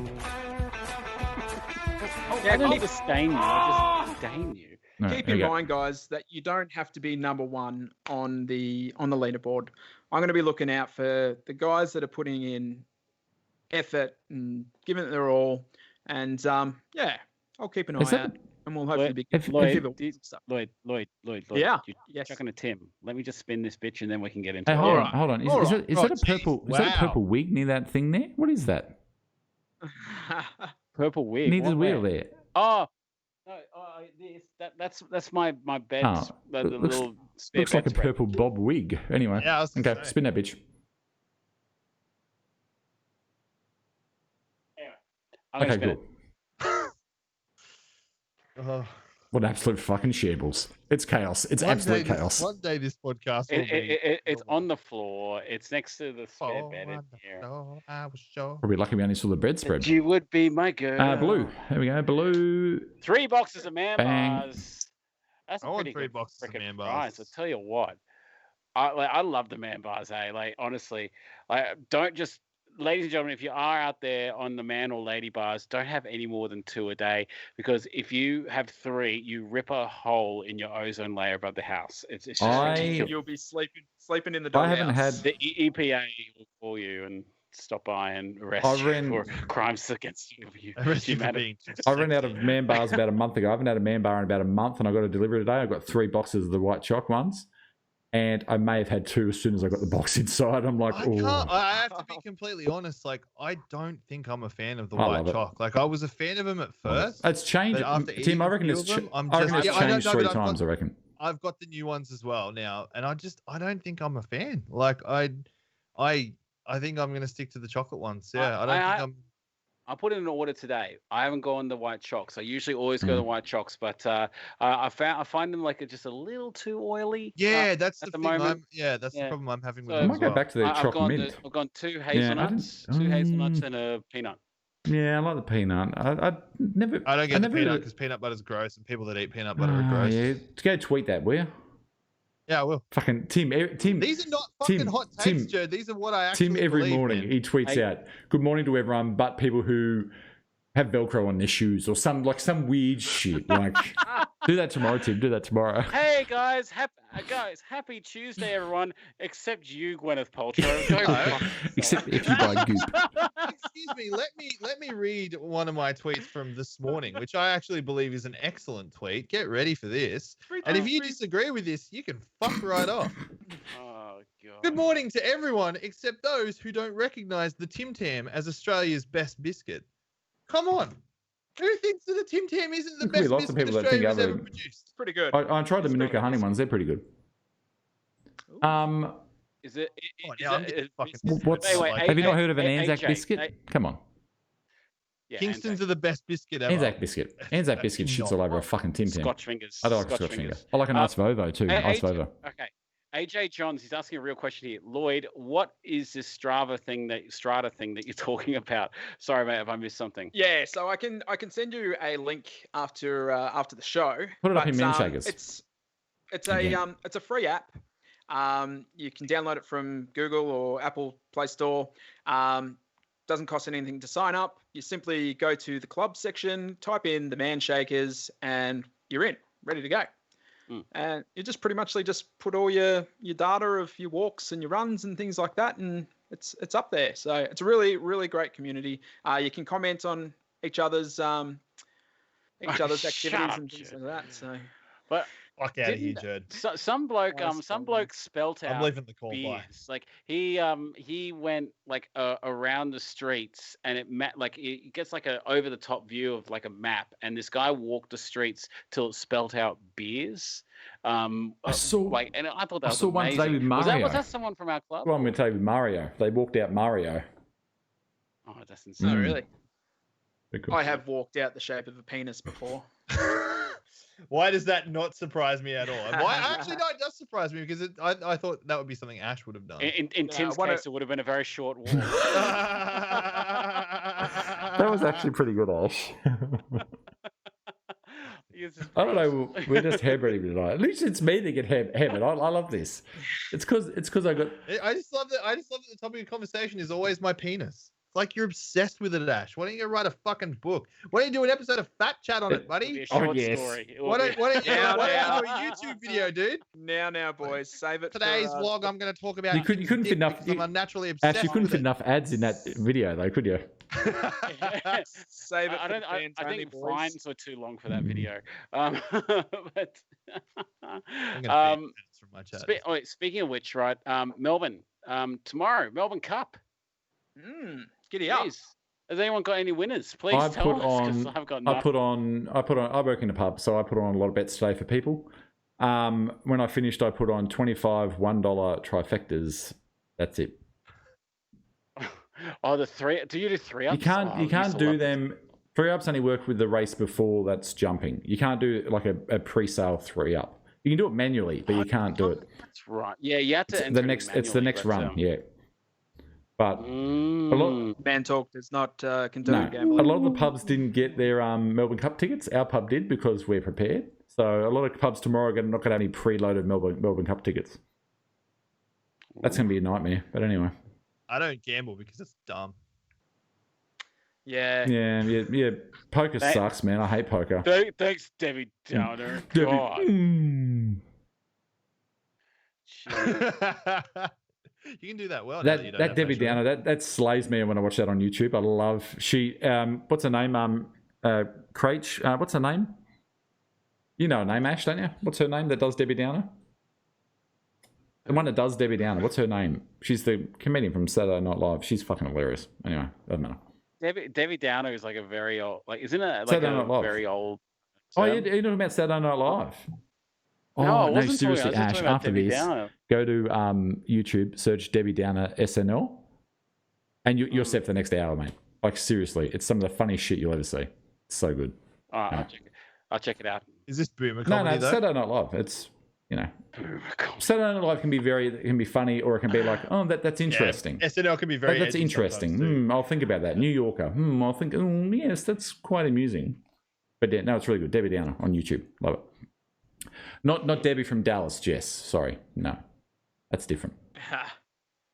I don't disdain you. I just disdain you. No, Keep there in we go. mind, guys, that you don't have to be number one on the leaderboard. I'm going to be looking out for the guys that are putting in effort and giving it their all. And yeah, I'll keep an Is eye that- out, and we'll hopefully be if- Lloyd, people do you- some stuff. Lloyd. Yeah. You're Yes. chucking a Tim. Let me just spin this bitch and then we can get into Hey, it. hold All on, right. hold on. All Is right. that Oh, a purple? jeez, Is that a wow. purple wig near that thing there? What is that? Purple wig. Near the what wheel way? there. Oh, no, that's my bed. Oh, the it looks- little spare Looks like a bedspread. purple bob wig. Anyway, Yeah, I was gonna okay, say. spin that bitch. Anyway, I'm gonna Okay, spin cool. Oh, What an absolute fucking shambles. It's chaos. It's absolute chaos. One day this podcast will be. It's on the floor. It's next to the spare Oh, bed in I here. know, I was sure. Probably lucky we only saw the bedspread. You would be my girl. Blue. There we go. Blue. 3 boxes of man Bang. bars. That's a I want pretty 3 good boxes of frickin' man prize. bars. I tell you what, I love the man bars. Hey, like honestly, like don't just, ladies and gentlemen, if you are out there on the man or lady bars, don't have any more than 2 a day, because if you have 3, you rip a hole in your ozone layer above the house. It's just ridiculous. You'll be sleeping in the I doghouse. haven't had. The EPA will call you and stop by and arrest I you ran- for crimes against Arrest you for humanity. being I ran out of man bars about a month ago. I haven't had a man bar in about a month, and I got a delivery today. I got 3 boxes of the white choc ones, and I may have had 2 as soon as I got the box inside. I'm like, I can't. oh, I have to be completely honest. Like, I don't think I'm a fan of the I white love it. choc. Like, I was a fan of them at first. it's changed. But after Tim, eating I a reckon few it's, of them, I'm I reckon just- it's yeah, I know, changed no, 3 but I've got- times. I reckon. I've got the new ones as well now, and I don't think I'm a fan. Like, I think I'm gonna stick to the chocolate ones. Yeah, I don't think I'm. I put in an order today. I haven't gone the white chocks. I usually always go the white chocks, but I find them like just a little too oily. Yeah, that's at the the thing. moment. That's the Yeah. problem I'm having with So- I them might as go well. back to their I've choc gone mint. I've gone 2 Yeah, I hazelnuts, didn't- 2 hazelnuts and a peanut. Yeah, I like the peanut. I never. I don't get the never peanut really- because peanut butter's gross, and people that eat peanut butter are gross. Yeah, go tweet that, will you? Yeah, I will. Fucking Tim. These are not fucking Tim, hot takes, Tim, Joe. These are what I actually Tim every believe, morning man. he tweets Hey. out, "Good morning to everyone, but people who have Velcro on their shoes or some weird shit." Like, do that tomorrow, Tim. Do that tomorrow. Hey guys, happy Tuesday, everyone, except you, Gwyneth Paltrow. Go Hello. fuck Except if you buy goop. Excuse me. Let me read one of my tweets from this morning, which I actually believe is an excellent tweet. Get ready for this. And if you disagree with this, you can fuck right off. Oh god. Good morning to everyone except those who don't recognise the Tim Tam as Australia's best biscuit. Come on. Who thinks that the Tim Tam isn't the There's best lots of biscuit people that think Australia's ever other- produced? Pretty good. I tried the Manuka honey ones. They're pretty good. Is it? Oh, Is yeah, I'm it- getting is- fucking is- pissed. What's? Anyway, Like- Have you not heard of an AJ, Anzac biscuit? Come on, Yeah, Kingston's are the best biscuit ever. Anzac biscuit. Anzac biscuit shits all over a fucking Tim Tam. Scotch fingers. I don't like Scotch finger. I like a nice Vovo too. Nice Vovo. Okay. AJ Johns, he's asking a real question here. Lloyd, what is this Strata thing that you're talking about? Sorry, mate, if I missed something. Yeah, so I can send you a link after the show. Put it up in but, Manshakers. It's Again. a free app. You can download it from Google or Apple Play Store. Doesn't cost anything to sign up. You simply go to the club section, type in the Man Shakers, and you're in, ready to go. And you just pretty much just put all your data of your walks and your runs and things like that, and it's up there. So it's a really, really great community. You can comment on each other's activities Shut and up, things Jurd. like that. So But Fuck out of here, Jurd. some bloke spelt I'm out leaving the call. Bye. beers. Like he went like around the streets, and it gets like a over the top view of like a map, and this guy walked the streets till it spelt out beers. I saw and I thought that I was saw one amazing. today with Was Mario. that someone from our club? Well, I'm going to tell you with Mario. They walked out Mario. Oh, that's insane. oh, really? Pretty cool. I have walked out the shape of a penis before. Why does that not surprise me at all? Why? Actually, no, it does surprise me because I thought that would be something Ash would have done. In Tim's case, it would have been a very short walk. That was actually pretty good, Ash. I don't know. We're just hair-breeding tonight. At least it's me that get hair. I love this. It's because I got. I just love that. The topic of conversation is always my penis. It's like you're obsessed with it, Ash. Why don't you go write a fucking book? Why don't you do an episode of Fat Chat on it, buddy? Short yes. story. Why don't you Now, do now. a YouTube video, dude? Now, boys, save it. Today's for, vlog, I'm going to talk about. You couldn't fit enough. I'm unnaturally obsessed. Ash, you couldn't with fit it. enough ads in that video, though, could you? Save it. I think boys. fines were too long for that video. But I'm gonna ban minutes from my chat. speaking of which, right? Melbourne. Tomorrow, Melbourne Cup. Giddy up. Jeez. Has anyone got any winners? Please I tell put us, 'cause on. I've got I nothing. I work in a pub, so I put on a lot of bets today for people. When I finished, I put on 25 $1 trifectas. That's it. Oh, the three. Do you do three ups? You can't Oh, I used to do love them. 3-ups only work with the race before that's jumping. You can't do like a pre-sale 3-up. You can do it manually, but you can't do it. That's right. Yeah, you have to. It's enter the next. manually, It's the next but, run. Yeah. But a lot. Man talk does not condone No, gambling. a lot of the pubs didn't get their Melbourne Cup tickets. Our pub did because we're prepared. So a lot of pubs tomorrow are not going to have any preloaded Melbourne Cup tickets. That's going to be a nightmare. But anyway. I don't gamble because it's dumb. Yeah. Yeah. Poker sucks, man. I hate poker. Thanks, Debbie Downer. Debbie. God. You can do that well. That Debbie Downer, that slays me when I watch that on YouTube. I love she. What's her name? Craich. What's her name? You know her name, Ash, don't you? What's her name that does Debbie Downer? The one that does Debbie Downer. What's her name? She's the comedian from Saturday Night Live. She's fucking hilarious. Anyway, doesn't matter. Debbie Downer is like a very old, isn't it like Saturday a Night Live. very old? Oh, term? you're talking about Saturday Night Live? No, I Oh, no, wasn't seriously, talking, I was Ash, talking about after Debbie this, Downer. go to YouTube, search Debbie Downer SNL, and you're set for the next hour, mate. Like, seriously, it's some of the funniest shit you'll ever see. It's so good. All right, No. I'll check it out. Is this boomer No, comedy it's though? Saturday Night Live. It's, Saturday Night Live can be funny, or it can be like, oh, that's interesting. Yeah, SNL can be very. That's edgy interesting. sometimes, too. I'll think about that. New Yorker. I'll think, yes, that's quite amusing. But yeah, no, it's really good. Debbie Downer on YouTube. Love it. Not Debbie from Dallas, Jess. Sorry. No. That's different.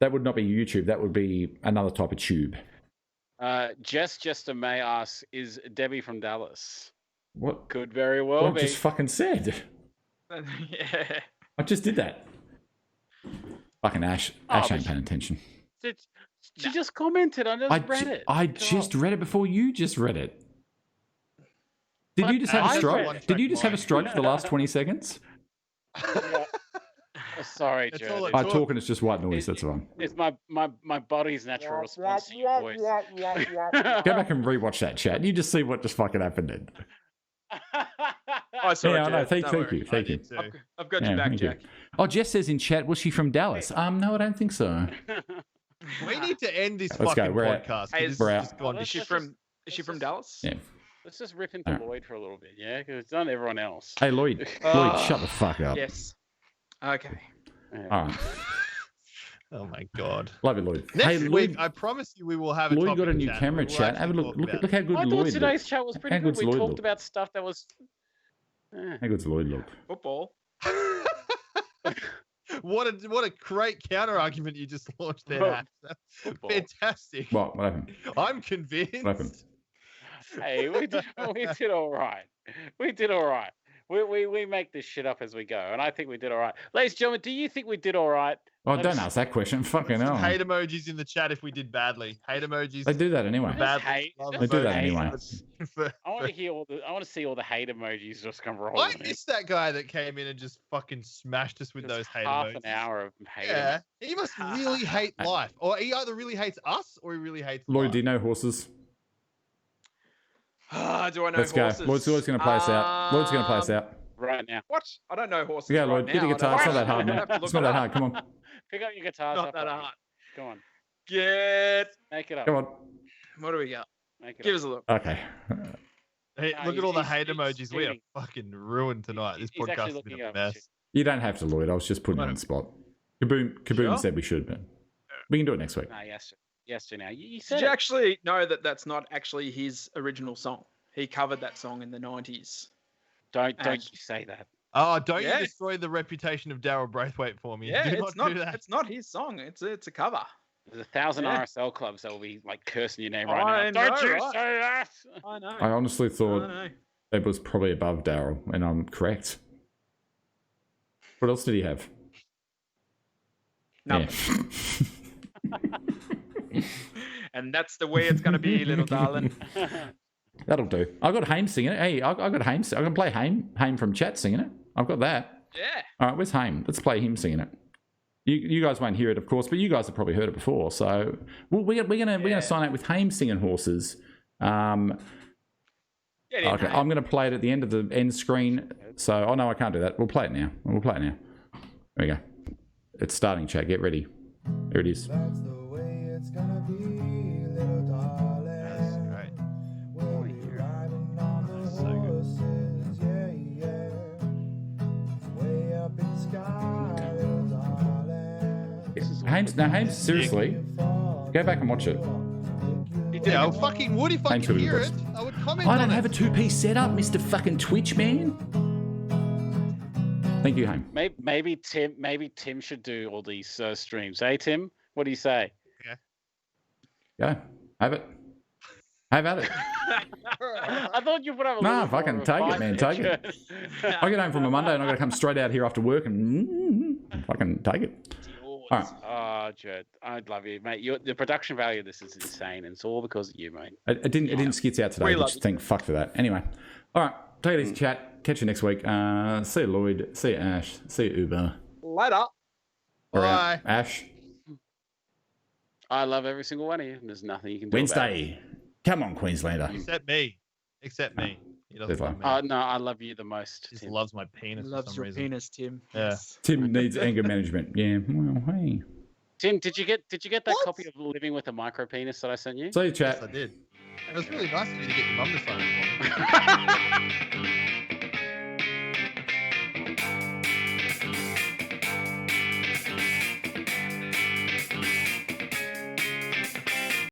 That would not be YouTube. That would be another type of tube. Jester May asks, is Debbie from Dallas? What? Could very well What I be. just fucking said. Yeah. I just did that. Fucking Ash. Ash ain't paying attention. She just commented. I just read it. I Come just on. read it before you just read it. Did But you just have a I stroke? read it. Did you just have a stroke for the last 20 seconds? Yeah. Oh, sorry, That's Jurd. all It's- it- Talking is just white noise. That's wrong. It's my body's natural response to your voice. Go back and rewatch that chat. You just see what just fucking happened then. Oh, sorry, Yeah, I know. Jack. Thank Don't you. worry. Thank you. So, I've got Yeah, you back, thank you. Jack. Oh, Jess says in chat, was she from Dallas? No, I don't think so. we need to end this Let's go, fucking we're out. podcast. 'cause Hey, this we're has out. just gone to Let's Is she just- from let's just- Dallas? Yeah. Let's just rip into Alright. Lloyd for a little bit, yeah? Because it's not everyone else. Hey, Lloyd. Oh. Lloyd, shut the fuck up. Yes. Okay. Yeah. All right. Oh my god. Love it, Lloyd. Next hey, week, Lloyd, I promise you, we will have a Lloyd topic got a new chat. camera We will chat. Have a actually look. talk about Look how good I thought Lloyd today's looked. chat was pretty How good. good's We Lloyd talked look? about stuff that was. Yeah. How good's Lloyd look? Football. What a great counter argument you just launched there. Well, Ash. That's football. fantastic. What happened? I'm convinced. What happened? Hey, we did all right. We did all right. We make this shit up as we go, and I think we did all right. Ladies and gentlemen, do you think we did all right? Oh, don't ask that question. Fucking hell. Hate emojis in the chat if we did badly. Hate emojis. They do that anyway. Hate. They do that anyway. I want to hear I want to see all the hate emojis just come rolling. I missed that guy that came in and just fucking smashed us with those hate half emojis. an hour of hate. Yeah, he must really hate life, or he either really hates us or he really hates Lloyd, life. do you know horses? Do I know Let's horses? go. Lloyd's going to play us out. Lloyd's going to play us out. Right now. What? I don't know horses. Yeah, right Lloyd, now. get your guitar. It's not that hard, I'd man. have to It's look not it that up. hard. Come on. Pick up your guitars. Not up, that buddy. hard. Go on. Get. Make it up. Come on. What do we got? Make it Give up. us a look. Okay. Hey, No, look at all the he's- hate he's emojis. We are cheating. fucking ruined tonight. This He's podcast actually has been looking a up mess. You don't have to, Lloyd. I was just putting you on the spot. Kaboom Sure? said we should, but we can do it next week. No, yes, now. You said Did you it. actually know that that's not actually his original song? He covered that song in the 90s. Don't And- you say that. Oh, don't Yeah. you destroy the reputation of Daryl Braithwaite for me. Yeah, Do it's not. do that. It's not his song. It's a cover. There's 1,000 Yeah. RSL clubs that will be like cursing your name I right now. Don't know, you right? say that. I know. I honestly I thought know. it was probably above Daryl, and I'm correct. What else did he have? Nothing. Yeah. And that's the way it's gonna be, little darling. That'll do. I got Haim singing it. Hey, I got Haim. I can play Haim from chat singing it. I've got that. Yeah. All right, where's Haim? Let's play him singing it. You guys won't hear it, of course, but you guys have probably heard it before. So we're gonna sign out with Haim singing horses. Get in, Okay, mate. I'm gonna play it at the end of the end screen. So, oh no, I can't do that. We'll play it now. There we go. It's starting, chat. Get ready. There it is. That's the way it's gonna be, little darling. That's great. We'll be riding on the That's so good. horses, yeah, yeah. Way up in the sky, little darling. Haim, seriously, go back and watch it. Yeah, I fucking would if I Thanks could for the hear it. request. I would comment I on don't it. have a two-piece setup, Mr. fucking Twitch man. Thank you, Haim. Maybe Tim should do all these streams. Hey Tim, what do you say? Go. Have it. Have at it. I thought you would have a Nah, little fucking more take it, refined man, take it. picture. I get home from a Monday and I got to come straight out here after work and fucking take it. All right. Oh, Jurd, I love you, mate. The production value of this is insane, and it's all because of you, mate. It didn't skits out today. We But love just you. think fuck for that. Anyway, all right. Take it easy, chat. Catch you next week. See you, Lloyd. See you, Ash. See you, Uber. Later. We're Bye. out. Ash. I love every single one of you. And there's nothing you can do Wednesday. Come on, Queenslander. Except me. Except me. He doesn't Definitely. love me. No, I love you the most. He just Tim. loves my penis for Loves some your reason. penis, Tim. Yeah. Yes. Tim needs anger management. Yeah. Well, hey. Tim, did you get that What? copy of Living with a Micro Penis that I sent you? See you, Yes, chat. I did. It was really nice of you to get your mum to sign it for me.